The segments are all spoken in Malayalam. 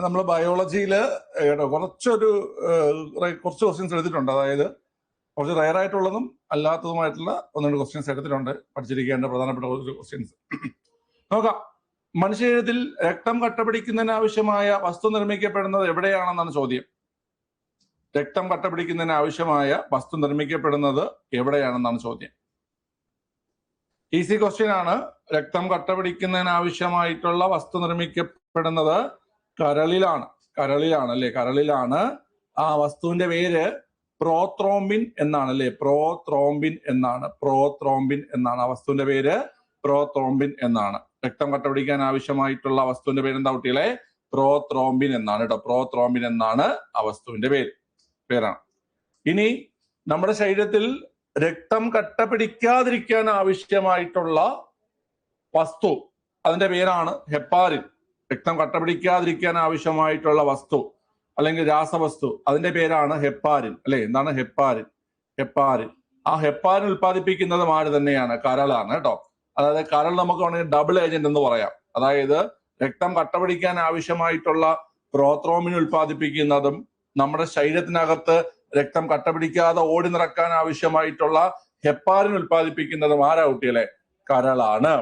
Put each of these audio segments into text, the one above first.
നമ്മൾ ബയോളജിയിൽ കുറച്ച് ക്വസ്റ്റ്യൻസ് എടുത്തിട്ടുണ്ട്. അതായത് കുറച്ച് റയർ ആയിട്ടുള്ളതും അല്ലാത്തതുമായിട്ടുള്ള ഒന്ന് രണ്ട് ക്വസ്റ്റ്യൻസ് എടുത്തിട്ടുണ്ട്. പഠിച്ചിരിക്കേണ്ട പ്രധാനപ്പെട്ട കുറച്ച് ക്വസ്റ്റ്യൻസ് നോക്കാം. മനുഷ്യത്തിൽ രക്തം കട്ടപിടിക്കുന്നതിന് ആവശ്യമായ വസ്തു നിർമ്മിക്കപ്പെടുന്നത് എവിടെയാണെന്നാണ് ചോദ്യം. രക്തം കട്ടപിടിക്കുന്നതിന് ആവശ്യമായ വസ്തു നിർമ്മിക്കപ്പെടുന്നത് എവിടെയാണെന്നാണ് ചോദ്യം. ഈസി ക്വസ്റ്റ്യൻ ആണ്. രക്തം കട്ടപിടിക്കുന്നതിന് ആവശ്യമായിട്ടുള്ള വസ്തു നിർമ്മിക്കപ്പെടുന്നത് കരളിലാണ്. അല്ലെ, കരളിലാണ്. ആ വസ്തുവിന്റെ പേര് പ്രോത്രോംബിൻ എന്നാണ്. അല്ലെ, പ്രോത്രോംബിൻ എന്നാണ് ആ വസ്തുവിന്റെ പേര്. പ്രോത്രോംബിൻ എന്നാണ്. രക്തം കട്ടപിടിക്കാൻ ആവശ്യമായിട്ടുള്ള വസ്തുവിന്റെ പേര് എന്താ കുട്ടികളെ? പ്രോത്രോംബിൻ എന്നാണ് കേട്ടോ. പ്രോത്രോംബിൻ എന്നാണ് ആ വസ്തുവിന്റെ പേരാണ്. ഇനി നമ്മുടെ ശരീരത്തിൽ രക്തം കട്ടപിടിക്കാതിരിക്കാൻ ആവശ്യമായിട്ടുള്ള വസ്തു, അതിന്റെ പേരാണ് ഹെപ്പാരിൻ. രക്തം കട്ടപിടിക്കാതിരിക്കാൻ ആവശ്യമായിട്ടുള്ള വസ്തു അല്ലെങ്കിൽ രാസവസ്തു, അതിന്റെ പേരാണ് ഹെപ്പാരിൻ. അല്ലെ, എന്താണ് ഹെപ്പാരിൻ? ആ ഹെപ്പാരിൻ ഉൽപ്പാദിപ്പിക്കുന്നത് ആര് തന്നെയാണ്? കരളാണ് കേട്ടോ. അതായത് കരൾ നമുക്ക് വേണമെങ്കിൽ ഡബിൾ ഏജന്റ് എന്ന് പറയാം. അതായത് രക്തം കട്ടപിടിക്കാൻ ആവശ്യമായിട്ടുള്ള പ്രോത്രോംബിൻ ഉൽപ്പാദിപ്പിക്കുന്നതും നമ്മുടെ ശരീരത്തിനകത്ത് രക്തം കട്ടപിടിക്കാതെ ഓടി നിറക്കാൻ ആവശ്യമായിട്ടുള്ള ഹെപ്പാരിൻ ഉൽപ്പാദിപ്പിക്കുന്നതും ആരാ കുട്ടികളെ? കരളാണ്.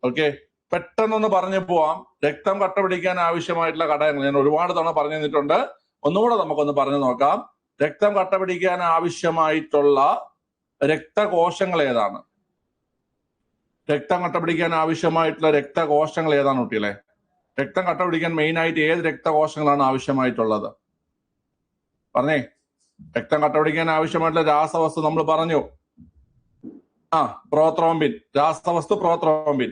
ഓക്കെ, പെട്ടെന്നൊന്ന് പറഞ്ഞു പോവാം. രക്തം കട്ടപിടിക്കാൻ ആവശ്യമായിട്ടുള്ള ഘടകങ്ങൾ ഞാൻ ഒരുപാട് തവണ പറഞ്ഞു തന്നിട്ടുണ്ട്. ഒന്നുകൂടെ നമുക്കൊന്ന് പറഞ്ഞു നോക്കാം. രക്തം കട്ടപിടിക്കാൻ ആവശ്യമായിട്ടുള്ള രക്തകോശങ്ങൾ ഏതാണ്? രക്തം കട്ടപിടിക്കാൻ ആവശ്യമായിട്ടുള്ള രക്തകോശങ്ങൾ ഏതാണ് കുട്ടികളെ? രക്തം കട്ടപിടിക്കാൻ മെയിൻ ആയിട്ട് ഏത് രക്തകോശങ്ങളാണ് ആവശ്യമായിട്ടുള്ളത്? പറഞ്ഞേ. രക്തം കട്ടപിടിക്കാൻ ആവശ്യമായിട്ടുള്ള രാസവസ്തു നമ്മൾ പറഞ്ഞു. പ്രോത്രോംബിൻ. രാസവസ്തു പ്രോത്രോംബിൻ.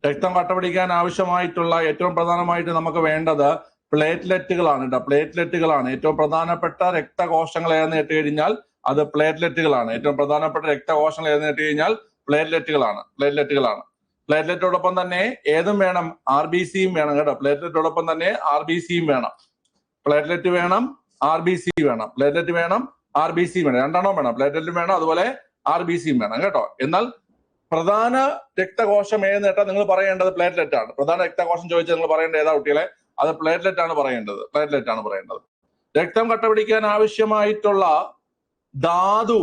രക്തം കട്ടപിടിക്കാൻ ആവശ്യമായിട്ടുള്ള ഏറ്റവും പ്രധാനമായിട്ട് നമുക്ക് വേണ്ടത് പ്ലേറ്റ്ലെറ്റുകളാണ് കേട്ടോ. പ്ലേറ്റ്ലെറ്റുകളാണ് ഏറ്റവും പ്രധാനപ്പെട്ട രക്തകോശങ്ങൾ ഏതെന്ന് കേട്ട് കഴിഞ്ഞാൽ അത് പ്ലേറ്റ്ലെറ്റുകളാണ്. ഏറ്റവും പ്രധാനപ്പെട്ട രക്തകോശങ്ങൾ ഏതെന്ന് കേട്ട് കഴിഞ്ഞാൽ പ്ലേറ്റ്ലെറ്റുകളാണ്. പ്ലേറ്റ്ലെറ്റോടൊപ്പം തന്നെ ഏതും വേണം? RBCയും വേണം കേട്ടോ. പ്ലേറ്റ്ലെറ്റോടൊപ്പം തന്നെ RBCയും വേണം. പ്ലേറ്റ്ലെറ്റ് വേണം, RBC വേണം. പ്ലേറ്റ്ലെറ്റ് വേണം, RBC വേണം. രണ്ടെണ്ണം വേണം. പ്ലേറ്റ്ലെറ്റ് വേണം, അതുപോലെ RBCയും വേണം കേട്ടോ. എന്നാൽ പ്രധാന രക്തകോശം ഏതെന്ന് കേട്ടാൽ നിങ്ങൾ പറയേണ്ടത് പ്ലേറ്റ്ലെറ്റ് ആണ്. പ്രധാന രക്തകോശം ചോദിച്ചാൽ നിങ്ങൾ പറയേണ്ടത് ഏതാ കുട്ടികളെ? അത് പ്ലേറ്റ്ലെറ്റ് ആണ് പറയേണ്ടത്. രക്തം കട്ടപിടിക്കാൻ ആവശ്യമായിട്ടുള്ള ധാതു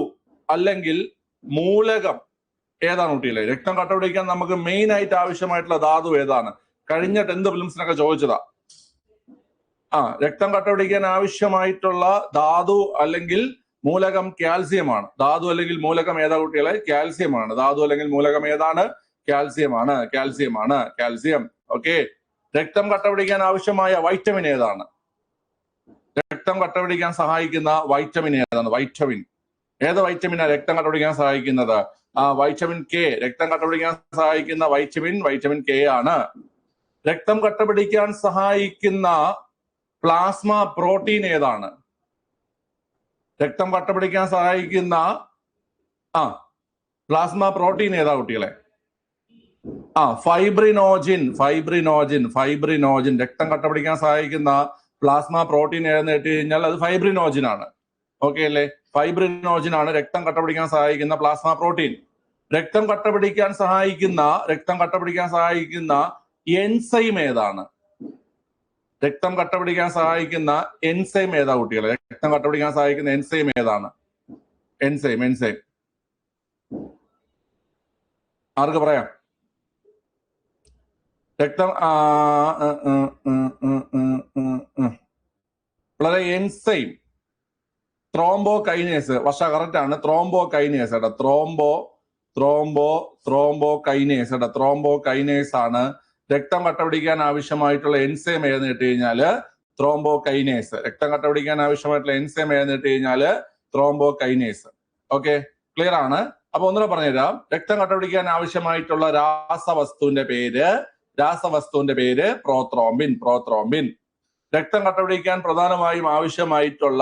അല്ലെങ്കിൽ മൂലകം ഏതാണ് കുട്ടികളെ? രക്തം കട്ടപിടിക്കാൻ നമുക്ക് മെയിൻ ആയിട്ട് ആവശ്യമായിട്ടുള്ള ധാതു ഏതാണ്? കഴിഞ്ഞ 10th ഫിലിംസിനൊക്കെ ചോദിച്ചതാ. രക്തം കട്ടപിടിക്കാൻ ആവശ്യമായിട്ടുള്ള ധാതു അല്ലെങ്കിൽ മൂലകം കാൽസ്യമാണ്. ധാതു അല്ലെങ്കിൽ മൂലകം ഏതാ കുട്ടികളെ? കാൽസ്യമാണ്. ധാതു അല്ലെങ്കിൽ മൂലകം ഏതാണ്? കാൽസ്യം. ഓക്കെ. രക്തം കട്ടപിടിക്കാൻ ആവശ്യമായ വൈറ്റമിൻ ഏതാണ്? രക്തം കട്ടപിടിക്കാൻ സഹായിക്കുന്ന വൈറ്റമിൻ ഏതാണ്? ഏത് വൈറ്റമിനാണ് രക്തം കട്ടപിടിക്കാൻ സഹായിക്കുന്നത്? Vitamin K. രക്തം കട്ടപിടിക്കാൻ സഹായിക്കുന്ന വൈറ്റമിൻ കെ ആണ്. രക്തം കട്ടപിടിക്കാൻ സഹായിക്കുന്ന പ്ലാസ്മ പ്രോട്ടീൻ ഏതാണ്? രക്തം കട്ടപിടിക്കാൻ സഹായിക്കുന്ന പ്ലാസ്മ പ്രോട്ടീൻ ഏതാ കുട്ടികളെ? ഫൈബ്രിനോജിൻ. രക്തം കട്ടപിടിക്കാൻ സഹായിക്കുന്ന പ്ലാസ്മ പ്രോട്ടീൻ ഏതെന്ന് കേട്ട് കഴിഞ്ഞാൽ അത് ഫൈബ്രിനോജിൻ ആണ്. ഓക്കെ അല്ലേ? ഫൈബ്രിനോജിൻ ആണ് രക്തം കട്ടപിടിക്കാൻ സഹായിക്കുന്ന പ്ലാസ്മ പ്രോട്ടീൻ. രക്തം കട്ടപിടിക്കാൻ സഹായിക്കുന്ന എൻസൈം ഏതാണ്? രക്തം കട്ടപിടിക്കാൻ സഹായിക്കുന്ന എൻസൈം ഏതാ കുട്ടികളെ? രക്തം കട്ടപിടിക്കാൻ സഹായിക്കുന്ന എൻസൈം ഏതാണ്? എൻസൈം. ആർക്ക് പറയാം? രക്തം വളരെ എൻസൈം. ത്രോംബോകൈനേസ്. വർഷ കറക്റ്റ് ആണ്. ത്രോംബോകൈനേസ് കേട്ടോ. ത്രോംബോകൈനേസ് ആണ് രക്തം കട്ടപിടിക്കാൻ ആവശ്യമായിട്ടുള്ള എൻസൈം ഏതെന്ന് കേട്ട് കഴിഞ്ഞാല് ത്രോംബോകൈനേസ്. രക്തം കട്ടപിടിക്കാൻ ആവശ്യമായിട്ടുള്ള എൻസൈം ഏതെന്ന് കേട്ട് കഴിഞ്ഞാല് ത്രോംബോകൈനേസ്. ഓക്കെ, ക്ലിയർ ആണ്. അപ്പൊ ഒന്നുകൂടെ പറഞ്ഞുതരാം. രക്തം കട്ടപിടിക്കാൻ ആവശ്യമായിട്ടുള്ള രാസവസ്തുവിന്റെ പേര് പ്രോത്രോംബിൻ. രക്തം കട്ടപിടിക്കാൻ പ്രധാനമായും ആവശ്യമായിട്ടുള്ള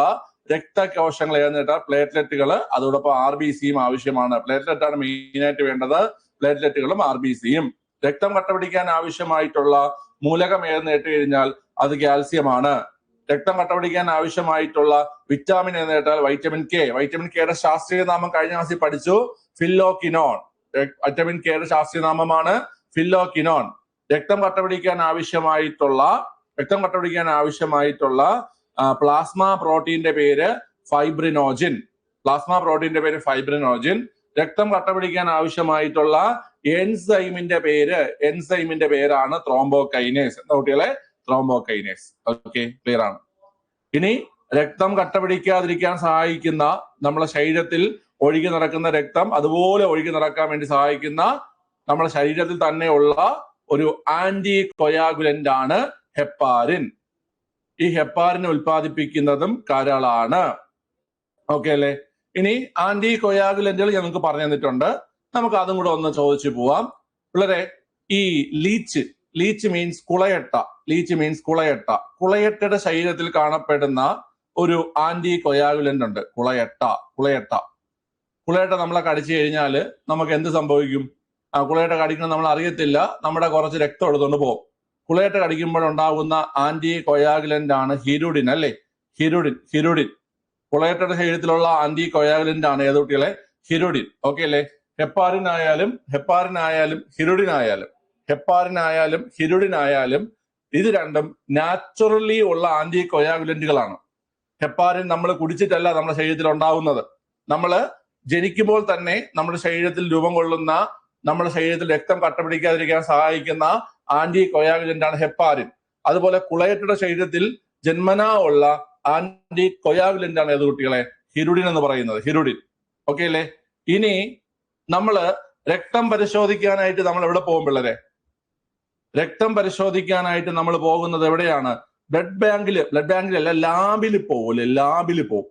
രക്തകോശങ്ങൾ ഏതെന്ന് കേട്ടാൽ പ്ലേറ്റ്ലെറ്റുകൾ, അതോടൊപ്പം RBCയും ആവശ്യമാണ്. പ്ലേറ്റ്ലെറ്റ് ആണ് മെയിൻ ആയിട്ട് വേണ്ടത്. പ്ലേറ്റ്ലെറ്റുകളും RBCയും. രക്തം കട്ടപിടിക്കാൻ ആവശ്യമായിട്ടുള്ള മൂലകം ഏതെന്ന് കേട്ട് കഴിഞ്ഞാൽ അത് കാൽസ്യമാണ്. രക്തം കട്ടപിടിക്കാൻ ആവശ്യമായിട്ടുള്ള വിറ്റാമിൻ എന്ന് കേട്ടാൽ വൈറ്റമിൻ കെ. വൈറ്റമിൻ കെയുടെ ശാസ്ത്രീയ നാമം കഴിഞ്ഞ ക്ലാസ്സിൽ പഠിച്ചു, ഫില്ലോക്വിനോൺ. വൈറ്റമിൻ കെയുടെ ശാസ്ത്രീയ നാമമാണ് ഫില്ലോക്വിനോൺ. രക്തം കട്ടപിടിക്കാൻ ആവശ്യമായിട്ടുള്ള പ്ലാസ്മ പ്രോട്ടീന്റെ പേര് ഫൈബ്രിനോജിൻ. രക്തം കട്ടപിടിക്കാൻ ആവശ്യമായിട്ടുള്ള എൻസൈമിന്റെ പേരാണ് ത്രോംബോകൈനേസ്. എന്താ കുട്ടികളെ? ത്രോംബോകൈനേസ്. ഓക്കെ, ക്ലിയർ ആണ്. ഇനി രക്തം കട്ടപിടിക്കാതിരിക്കാൻ സഹായിക്കുന്ന, നമ്മളെ ശരീരത്തിൽ ഒഴുകി നടക്കുന്ന രക്തം അതുപോലെ ഒഴുകി നടക്കാൻ വേണ്ടി സഹായിക്കുന്ന നമ്മുടെ ശരീരത്തിൽ തന്നെയുള്ള ഒരു ആന്റി കൊയാഗുലന്റ് ആണ് ഹെപ്പാരിൻ. ഈ ഹെപ്പാരിൻ ഉൽപ്പാദിപ്പിക്കുന്നതും കരളാണ്. ഓക്കെ അല്ലേ? ഇനി ആന്റി കൊയാഗുലന്റുകൾ ഞങ്ങൾക്ക് പറഞ്ഞു തന്നിട്ടുണ്ട്. നമുക്ക് അതും കൂടെ ഒന്ന് ചോദിച്ചു പോവാം. പിള്ളേരെ, ഈ ലീച്ച് മീൻസ് കുളയട്ട. കുളയട്ടയുടെ ശരീരത്തിൽ കാണപ്പെടുന്ന ഒരു ആന്റി കൊയാഗുലന്റ് ഉണ്ട്, കുളയട്ട നമ്മളെ കടിച്ചു കഴിഞ്ഞാൽ നമുക്ക് എന്ത് സംഭവിക്കും? കുളയട്ട കടിക്കുന്നത് നമ്മൾ അറിയത്തില്ല, നമ്മുടെ കുറച്ച് രക്തം എടുത്തുകൊണ്ട് പോകും. കുളയട്ട കടിക്കുമ്പോഴുണ്ടാകുന്ന ആന്റി കൊയാഗുലന്റ് ആണ് ഹിരുഡിൻ. അല്ലേ? ഹിരുഡിൻ കുളയട്ടയുടെ ശരീരത്തിലുള്ള ആന്റി കൊയാഗുലന്റ് ആണ് ഏത് കുട്ടികളെ? ഹിരുഡിൻ. ഓക്കെ അല്ലേ? ഹെപ്പാരിൻ ആയാലും ഹിരുഡിൻ ആയാലും ഇത് രണ്ടും നാച്ചുറലി ഉള്ള ആന്റി കൊയാഗുലന്റുകളാണ്. ഹെപ്പാരിൻ നമ്മൾ കുടിച്ചിട്ടല്ല നമ്മുടെ ശരീരത്തിൽ ഉണ്ടാകുന്നത്. നമ്മൾ ജനിക്കുമ്പോൾ തന്നെ നമ്മുടെ ശരീരത്തിൽ രൂപം കൊള്ളുന്ന, നമ്മുടെ ശരീരത്തിൽ രക്തം കട്ടപിടിക്കാതിരിക്കാൻ സഹായിക്കുന്ന ആന്റി കൊയാഗുലന്റ് ആണ് ഹെപ്പാരിൻ. അതുപോലെ കുളയട്ടയുടെ ശരീരത്തിൽ ജന്മനാ ഉള്ള ആന്റി കൊയാഗുലന്റ് ആണ് ഏത് കുട്ടികളെ? ഹിരുഡിൻ എന്ന് പറയുന്നത്. ഹിരുഡിൻ. ഓക്കെ അല്ലേ? ഇനി നമ്മള് രക്തം പരിശോധിക്കാനായിട്ട് നമ്മൾ എവിടെ പോകും പിള്ളേരെ? രക്തം പരിശോധിക്കാനായിട്ട് നമ്മൾ പോകുന്നത് എവിടെയാണ്? ബ്ലഡ് ബാങ്കിലല്ല, ലാബിൽ പോകും.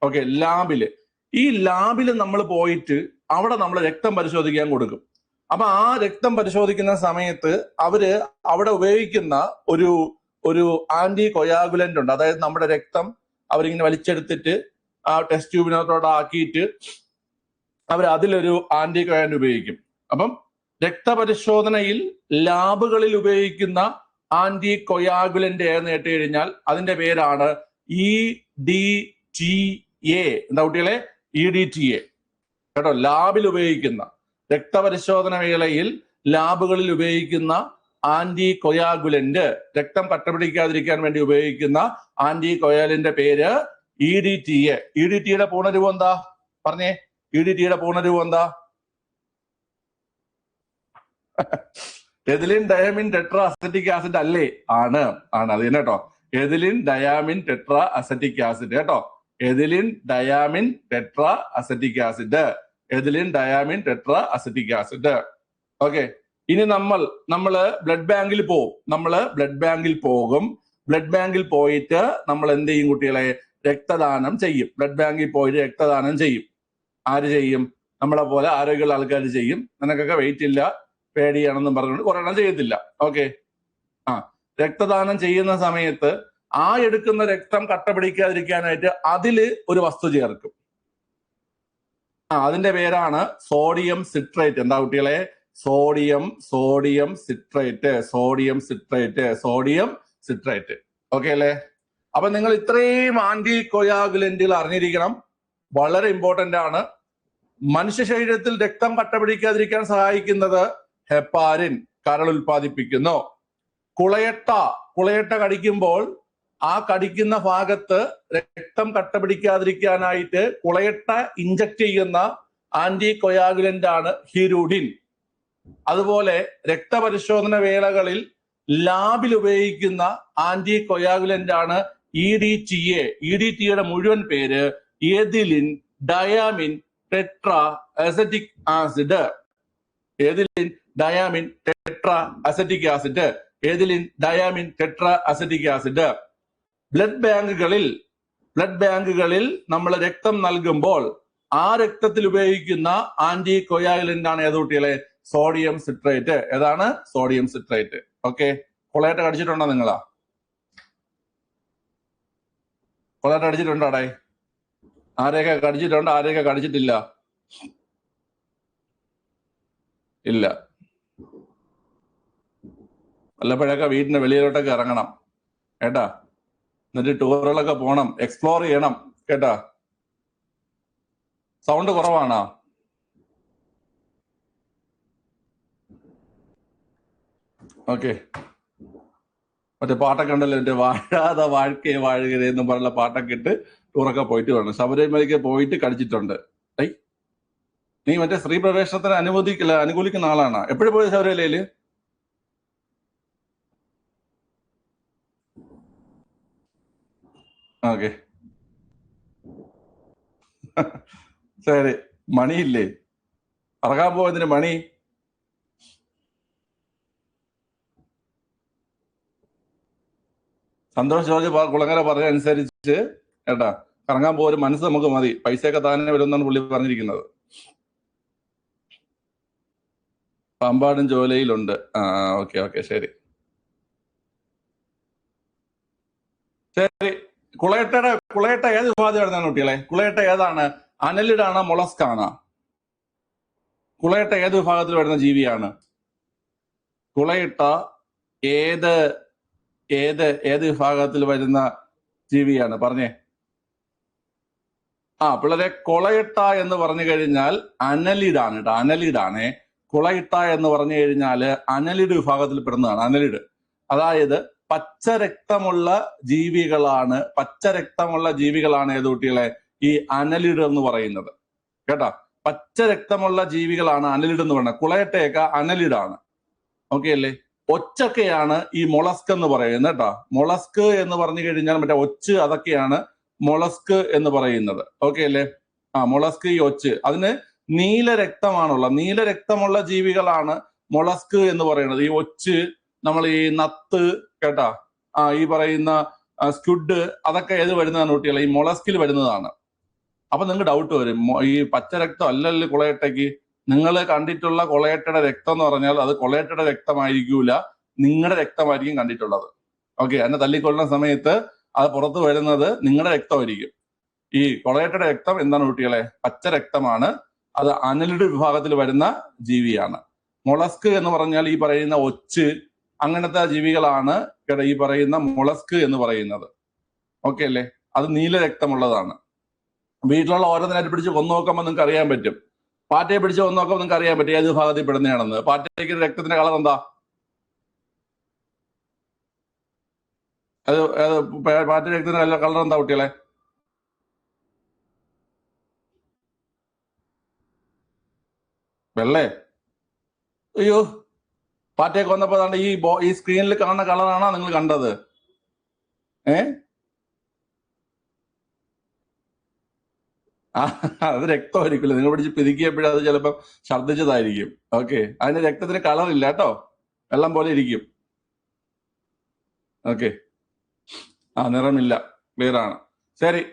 ഓക്കെ, ലാബില്. ഈ ലാബിൽ നമ്മൾ പോയിട്ട് അവിടെ നമ്മൾ രക്തം പരിശോധിക്കാൻ കൊടുക്കും. അപ്പൊ ആ രക്തം പരിശോധിക്കുന്ന സമയത്ത് അവര് അവിടെ ഉപയോഗിക്കുന്ന ഒരു ആന്റി കൊയാഗുലന്റ് ഉണ്ട്. അതായത് നമ്മുടെ രക്തം അവരിങ്ങനെ വലിച്ചെടുത്തിട്ട് ആ ടെസ്റ്റ് ട്യൂബിനകത്തോടെ ആക്കിയിട്ട് അവർ അതിലൊരു ആന്റി കൊയാഗുലന്റ് ഉപയോഗിക്കും. അപ്പം രക്തപരിശോധനയിൽ ലാബുകളിൽ ഉപയോഗിക്കുന്ന ആന്റി കൊയാഗുലന്റ് ഏതെന്ന് കേട്ട് കഴിഞ്ഞാൽ അതിന്റെ പേരാണ് EDTA. എന്താ കുട്ടികളെ? EDTA. കേട്ടോ? ലാബിൽ ഉപയോഗിക്കുന്ന, രക്തപരിശോധന വേളയിൽ ലാബുകളിൽ ഉപയോഗിക്കുന്ന ആന്റി കൊയാഗുലന്റ്, രക്തം കട്ടപിടിക്കാതിരിക്കാൻ വേണ്ടി ഉപയോഗിക്കുന്ന ആന്റി കൊയാഗുലന്റെ പേര് EDTA. EDTയുടെ പൂർണ്ണരൂപം എന്താ? പറഞ്ഞേ, EDTയുടെ പൂർണ്ണരൂപം എന്താ? Ethylene diamine tetra acetic acid അല്ലേ? ആണ്. അത് തന്നെ കേട്ടോ. Ethylene diamine tetra acetic acid. കേട്ടോ? Ethylene diamine tetra acetic acid. Okay. ഇനി നമ്മള് ബ്ലഡ് ബാങ്കിൽ പോകും. ബ്ലഡ് ബാങ്കിൽ പോയിട്ട് നമ്മൾ എന്ത് ചെയ്യും കുട്ടികളെ? രക്തദാനം ചെയ്യും. ബ്ലഡ് ബാങ്കിൽ പോയിട്ട് രക്തദാനം ചെയ്യും. ആര് ചെയ്യും? നമ്മളെ പോലെ ആരോഗ്യമുള്ള ആൾക്കാർ ചെയ്യും. നിനക്കൊക്കെ വെയിറ്റ് ഇല്ല, പേടിയാണെന്നും പറഞ്ഞുകൊണ്ട് കുറെ എണ്ണം ചെയ്യത്തില്ല. ഓക്കെ. രക്തദാനം ചെയ്യുന്ന സമയത്ത് ആ എടുക്കുന്ന രക്തം കട്ടപിടിക്കാതിരിക്കാനായിട്ട് അതില് ഒരു വസ്തു ചേർക്കും. അതിന്റെ പേരാണ് സോഡിയം സിട്രേറ്റ്. എന്താ കുട്ടികളെ? Sodium citrate. ഓക്കെ അല്ലേ? അപ്പൊ നിങ്ങൾ ഇത്രയും ആന്റി കൊയാഗുലന്റുകൾ അറിഞ്ഞിരിക്കണം. വളരെ ഇമ്പോർട്ടന്റ് ആണ്. മനുഷ്യ ശരീരത്തിൽ രക്തം കട്ടപിടിക്കാതിരിക്കാൻ സഹായിക്കുന്നത് ഹെപ്പാരിൻ, കരൾ ഉൽപ്പാദിപ്പിക്കുന്നു. കുളയട്ട കടിക്കുമ്പോൾ ആ കടിക്കുന്ന ഭാഗത്ത് രക്തം കട്ടപിടിക്കാതിരിക്കാനായിട്ട് കുളയട്ട ഇഞ്ചക്ട് ചെയ്യുന്ന ആന്റി കൊയാഗുലന്റ് ആണ് ഹിരുഡിൻ. അതുപോലെ രക്തപരിശോധന വേളകളിൽ ലാബിൽ ഉപയോഗിക്കുന്ന ആന്റി കൊയാഗുലന്റ് ആണ് EDTA. EDTയുടെ മുഴുവൻ പേര് ethylene diamine tetra acetic acid. Ethylene diamine tetra acetic acid. Blood ബാങ്കുകളിൽ നമ്മൾ രക്തം നൽകുമ്പോൾ ആ രക്തത്തിൽ ഉപയോഗിക്കുന്ന ആന്റി കൊയാഗുലന്റ് ആണ് ഏത് കുട്ടികളെ? Sodium citrate. ഏതാണ്? Sodium citrate. ഓക്കെ. കൊളയട്ട കടിച്ചിട്ടുണ്ടോ നിങ്ങളാ? കൊളയട്ട അടിച്ചിട്ടുണ്ടോ? അവിടെ ആരെയൊക്കെ കടിച്ചിട്ടുണ്ട്, ആരെയൊക്കെ കടിച്ചിട്ടില്ല? ഇല്ല. വല്ലപ്പോഴൊക്കെ വീടിന്റെ വെളിയിലോട്ടൊക്കെ ഇറങ്ങണം കേട്ടാ. എന്നിട്ട് ടൂറുകളൊക്കെ പോണം, എക്സ്പ്ലോർ ചെയ്യണം കേട്ടാ. സൗണ്ട് കുറവാണോ? ഓക്കെ, മറ്റേ പാട്ടൊക്കെ ഉണ്ടല്ലോ, മറ്റേ വാഴാതെ വാഴ്ക്കയെ വാഴുകര എന്ന് പറഞ്ഞ പാട്ടൊക്കെ ഇട്ട് ടൂറൊക്കെ പോയിട്ട് വേണം. ശബരിമലയ്ക്ക് പോയിട്ട് കടിച്ചിട്ടുണ്ട്. നീ മറ്റേ സ്ത്രീ പ്രവേശനത്തിന് അനുകൂലിക്കുന്ന ആളാണ്. എപ്പോഴും പോയത് ശബരിമലയില്? ഓക്കെ, ശരി. മണിയില്ലേ ഇറങ്ങാൻ പോയതിന്? മണി സന്തോഷ് ജോർജ് കുളങ്ങര പറഞ്ഞ അനുസരിച്ച് കേട്ടാ, കറങ്ങാൻ പോലും മനസ്സ് നമുക്ക് മതി, പൈസയൊക്കെ താനെ വരുമെന്നാണ് പുള്ളി പറഞ്ഞിരിക്കുന്നത്. പാമ്പാടും ജോലയിലുണ്ട്. ഓക്കെ ഓക്കെ, ശരി ശരി. കുളയട്ട ഏത് വിഭാഗത്തിൽ വരുന്നതാണ് കുട്ടികളെ? കുളയട്ട ഏതാണ്? അനലിഡാണ്, മൊളസ്കാണ്? കുളയട്ട ഏത് വിഭാഗത്തിൽ വരുന്ന ജീവിയാണ്? കുളയട്ട ഏത് ഏത് ഏത് വിഭാഗത്തിൽ വരുന്ന ജീവിയാണ്? പറഞ്ഞേ. പിള്ളേരെ, കുളയിട്ട എന്ന് പറഞ്ഞു കഴിഞ്ഞാൽ അനലിഡാണ് കേട്ടോ, അനലിഡാണേ. കുളയിട്ട എന്ന് പറഞ്ഞു കഴിഞ്ഞാല് അനലിഡ് വിഭാഗത്തിൽ പെടുന്നതാണ്. അനലിഡ് അതായത് പച്ചരക്തമുള്ള ജീവികളാണ്. പച്ചരക്തമുള്ള ജീവികളാണ് ഏത് കുട്ടികളെ? ഈ അനലിഡ് എന്ന് പറയുന്നത് കേട്ടാ. പച്ചരക്തമുള്ള ജീവികളാണ് അനലിഡ് എന്ന് പറയുന്നത്. കുളയട്ടയൊക്കെ അനലിഡാണ്. ഓക്കെ അല്ലേ? ഒച്ചൊക്കെയാണ് ഈ മൊളസ്ക് എന്ന് പറയുന്നത് കേട്ടോ. മൊളസ്ക് എന്ന് പറഞ്ഞു കഴിഞ്ഞാൽ മറ്റേ ഒച്ച്, അതൊക്കെയാണ് മൊളസ്ക് എന്ന് പറയുന്നത്. ഓക്കെ അല്ലേ? മൊളസ്ക്, ഈ ഒച്ച്, അതിന് നീലരക്തമുള്ള ജീവികളാണ് മൊളസ്ക് എന്ന് പറയുന്നത്. ഈ ഒച്ച്, നമ്മൾ ഈ നത്ത് കേട്ടാ, ഈ പറയുന്ന സ്ക്വിഡ്, അതൊക്കെ ഏത് വരുന്നതാണ് കുട്ടികളെ? ഈ മൊളസ്കിൽ വരുന്നതാണ്. അപ്പൊ നിങ്ങൾക്ക് ഡൗട്ട് വരും, ഈ പച്ചരക്തം അല്ലല്ലോ കുളയട്ടയ്ക്ക്. നിങ്ങൾ കണ്ടിട്ടുള്ള കുളയട്ടയുടെ രക്തം എന്ന് പറഞ്ഞാൽ അത് കുളയട്ടയുടെ രക്തമായിരിക്കൂല, നിങ്ങളുടെ രക്തമായിരിക്കും കണ്ടിട്ടുള്ളത്. ഓക്കെ, അതിനെ തല്ലിക്കൊള്ളുന്ന സമയത്ത് അത് പുറത്ത് വരുന്നത് നിങ്ങളുടെ രക്തമായിരിക്കും. ഈ കുളയട്ടയുടെ രക്തം എന്താണ് കുട്ടികളെ? പച്ചരക്തമാണ്. അത് അനലിഡ് വിഭാഗത്തിൽ വരുന്ന ജീവിയാണ്. മൊളസ്ക് എന്ന് പറഞ്ഞാൽ ഈ പറയുന്ന ഒച്ച്, അങ്ങനത്തെ ജീവികളാണ് ഈ പറയുന്ന മൊളസ്ക് എന്ന് പറയുന്നത്. ഓക്കെ അല്ലേ? അത് നീലരക്തമുള്ളതാണ്. വീട്ടിലുള്ള ഓരോന്നിനായിട്ട് പിടിച്ച് കൊന്നു നോക്കുമ്പോൾ നിങ്ങൾക്ക് അറിയാൻ പറ്റും. പാറ്റയെ പിടിച്ച് കൊന്നു നോക്കുമ്പോൾ നിങ്ങൾക്ക് അറിയാൻ പറ്റും ഏത് വിഭാഗത്തിൽ പെടുന്നതാണെന്ന്. പാറ്റയ്ക്ക് രക്തത്തിന്റെ കളർ എന്താ? പാറ്റ രക്തത്തിന്റെ കളർ എന്താ കുട്ടികളെ? വെള്ളേ? അയ്യോ, പാറ്റയെ കൊന്നപ്പോ ഈ സ്ക്രീനിൽ കാണുന്ന കളറാണോ നിങ്ങൾ കണ്ടത്? അത് രക്തമായിരിക്കില്ല. നിങ്ങൾ പിടിച്ച് പിതുക്കിയപ്പോഴും അത് ചിലപ്പോൾ ഛർദ്ദിച്ചതായിരിക്കും. ഓക്കെ, അതിന് രക്തത്തിന് കളർ ഇല്ല കേട്ടോ, വെള്ളം പോലെ ഇരിക്കും. ഓക്കെ, നിറമില്ല. ക്ലിയർ ആണ്. ശരി.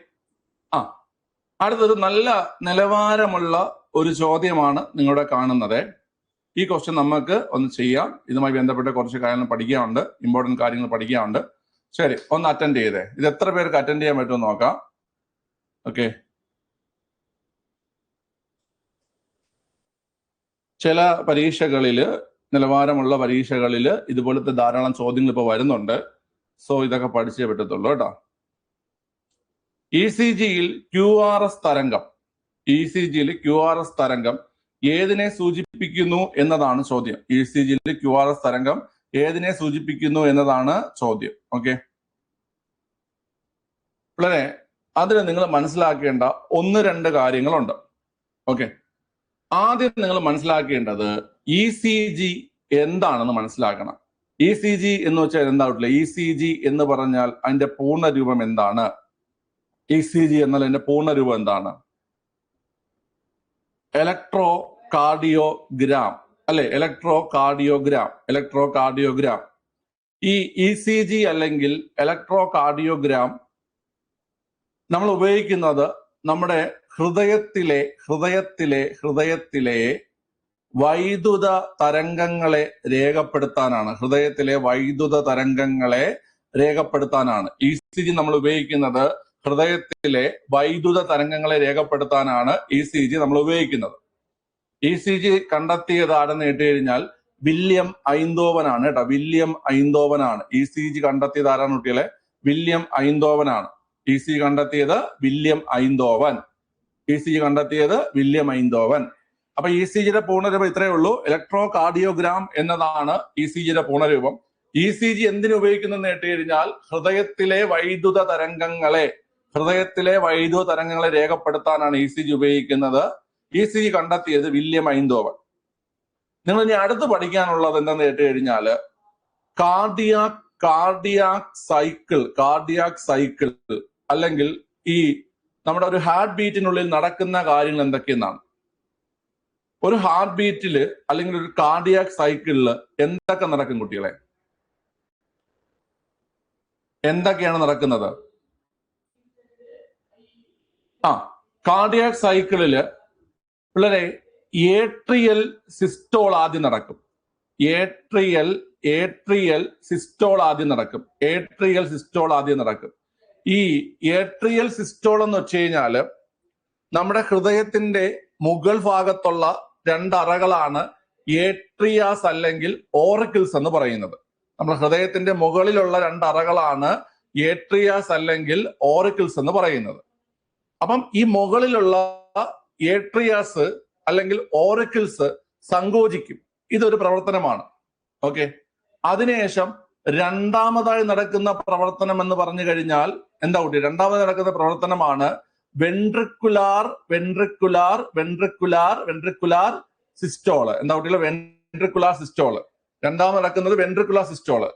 അടുത്തൊരു നല്ല നിലവാരമുള്ള ഒരു ചോദ്യമാണ് നിങ്ങളുടെ കാണുന്നത്. ഈ ക്വസ്റ്റ്യൻ നമുക്ക് ഒന്ന് ചെയ്യാം. ഇതുമായി ബന്ധപ്പെട്ട കുറച്ച് കാര്യങ്ങൾ പഠിക്കാനുണ്ട്, ഇമ്പോർട്ടൻറ്റ് കാര്യങ്ങൾ പഠിക്കാനുണ്ട്. ശരി, ഒന്ന് അറ്റൻഡ് ചെയ്തേ. ഇത് എത്ര പേർക്ക് അറ്റൻഡ് ചെയ്യാൻ പറ്റുമെന്ന് നോക്കാം. ഓക്കെ, ചില പരീക്ഷകളില്, നിലവാരമുള്ള പരീക്ഷകളില് ഇതുപോലത്തെ ധാരാളം ചോദ്യങ്ങൾ ഇപ്പോൾ വരുന്നുണ്ട്. സോ ഇതൊക്കെ പഠിച്ചേ പറ്റത്തുള്ളൂ കേട്ടോ. ECGയിൽ QRS തരംഗം, ECGയിൽ QRS തരംഗം ഏതിനെ സൂചിപ്പിക്കുന്നു എന്നതാണ് ചോദ്യം. ECGയിൽ QRS തരംഗം ഏതിനെ സൂചിപ്പിക്കുന്നു എന്നതാണ് ചോദ്യം. ഓക്കെ, വളരെ അതിന് നിങ്ങൾ മനസ്സിലാക്കേണ്ട 1-2 കാര്യങ്ങളുണ്ട്. ഓക്കെ, ആദ്യം നിങ്ങൾ മനസ്സിലാക്കേണ്ടത് ECG എന്താണെന്ന് മനസ്സിലാക്കണം. ECG എന്ന് വെച്ചാൽ എന്താ? ECG എന്ന് പറഞ്ഞാൽ അതിന്റെ പൂർണ്ണ രൂപം എന്താണ്? ECG എന്നാൽ അതിന്റെ പൂർണ്ണ രൂപം എന്താണ്? ഇലക്ട്രോ കാർഡിയോഗ്രാം അല്ലെ? Electro cardiogram. ഈ ECG അല്ലെങ്കിൽ ഇലക്ട്രോ കാർഡിയോഗ്രാം നമ്മൾ ഉപയോഗിക്കുന്നത് നമ്മുടെ ഹൃദയത്തിലെ വൈദ്യുത തരംഗങ്ങളെ രേഖപ്പെടുത്താനാണ്. ഹൃദയത്തിലെ വൈദ്യുത തരംഗങ്ങളെ രേഖപ്പെടുത്താനാണ് ECG നമ്മൾ ഉപയോഗിക്കുന്നത്. ഹൃദയത്തിലെ വൈദ്യുത തരംഗങ്ങളെ രേഖപ്പെടുത്താനാണ് ECG നമ്മൾ ഉപയോഗിക്കുന്നത്. ECG കണ്ടെത്തിയത് ആരെന്ന് കേട്ട് കഴിഞ്ഞാൽ വില്യം ഐന്തോവനാണ് കേട്ടോ. വില്യം ഐന്തോവനാണ് ECG കണ്ടെത്തിയത്. ആരാണ് കുട്ടികളെ? വില്യം ഐന്തോവനാണ്. ECG കണ്ടെത്തിയത് വില്യം ഐന്തോവൻ. അപ്പൊ ഇ സി ജിയുടെ പൂർണ്ണരൂപം ഇത്രയേ ഉള്ളൂ. ഇലക്ട്രോ കാർഡിയോഗ്രാം എന്നതാണ് ഇ സി ജിയുടെ പൂർണ്ണരൂപം. ഇ സി ജി എന്തിനു ഉപയോഗിക്കുന്നു കേട്ട് കഴിഞ്ഞാൽ ഹൃദയത്തിലെ വൈദ്യുത തരംഗങ്ങളെ രേഖപ്പെടുത്താനാണ് ഇ സി ജി ഉപയോഗിക്കുന്നത്. ഇ സി ജി കണ്ടെത്തിയത് വില്യം ഐന്തോവൻ. നിങ്ങൾ ഇനി അടുത്ത് പഠിക്കാനുള്ളത് എന്താന്ന് കേട്ട് കഴിഞ്ഞാല് കാർഡിയാക് സൈക്കിൾ അല്ലെങ്കിൽ ഈ നമ്മുടെ ഒരു ഹാർട്ട് ബീറ്റിനുള്ളിൽ നടക്കുന്ന കാര്യങ്ങൾ എന്തൊക്കെയെന്നാണ്. ഒരു ഹാർട്ട് ബീറ്റില് അല്ലെങ്കിൽ ഒരു കാർഡിയാക് സൈക്കിളില് എന്തൊക്കെ നടക്കും കുട്ടികളെ? എന്തൊക്കെയാണ് നടക്കുന്നത്? കാർഡിയാക് സൈക്കിളില് പിള്ളേരെ ഏട്രിയൽ സിസ്റ്റോൾ ആദ്യം നടക്കും. ഏട്രിയൽ സിസ്റ്റോൾ ആദ്യം നടക്കും. ഈ ഏട്രിയൽ സിസ്റ്റോൾ എന്ന് വെച്ച് കഴിഞ്ഞാല് നമ്മുടെ ഹൃദയത്തിന്റെ മുകൾ ഭാഗത്തുള്ള രണ്ടറകളാണ് ഏട്രിയാസ് അല്ലെങ്കിൽ ഓറിക്കിൾസ് എന്ന് പറയുന്നത്. നമ്മുടെ ഹൃദയത്തിന്റെ മുകളിലുള്ള രണ്ടറകളാണ് ഏട്രിയാസ് അല്ലെങ്കിൽ ഓറിക്കിൾസ് എന്ന് പറയുന്നത്. അപ്പം ഈ മുകളിലുള്ള ഏട്രിയാസ് അല്ലെങ്കിൽ ഓറിക്കിൾസ് സങ്കോചിക്കും. ഇതൊരു പ്രവർത്തനമാണ്. ഓക്കെ, അതിനുശേഷം രണ്ടാമതായി നടക്കുന്ന പ്രവർത്തനം എന്ന് പറഞ്ഞു കഴിഞ്ഞാൽ എന്താ കുട്ടി? രണ്ടാമതായി നടക്കുന്ന പ്രവർത്തനമാണ് വെൻട്രിക്കുലാർ സിസ്റ്റോള്. എന്താ കുട്ടികളെ? വെൻട്രിക്കുലാർ സിസ്റ്റോള്. രണ്ടാമത് നടക്കുന്നത് വെൻട്രിക്കുലാർ സിസ്റ്റോള്.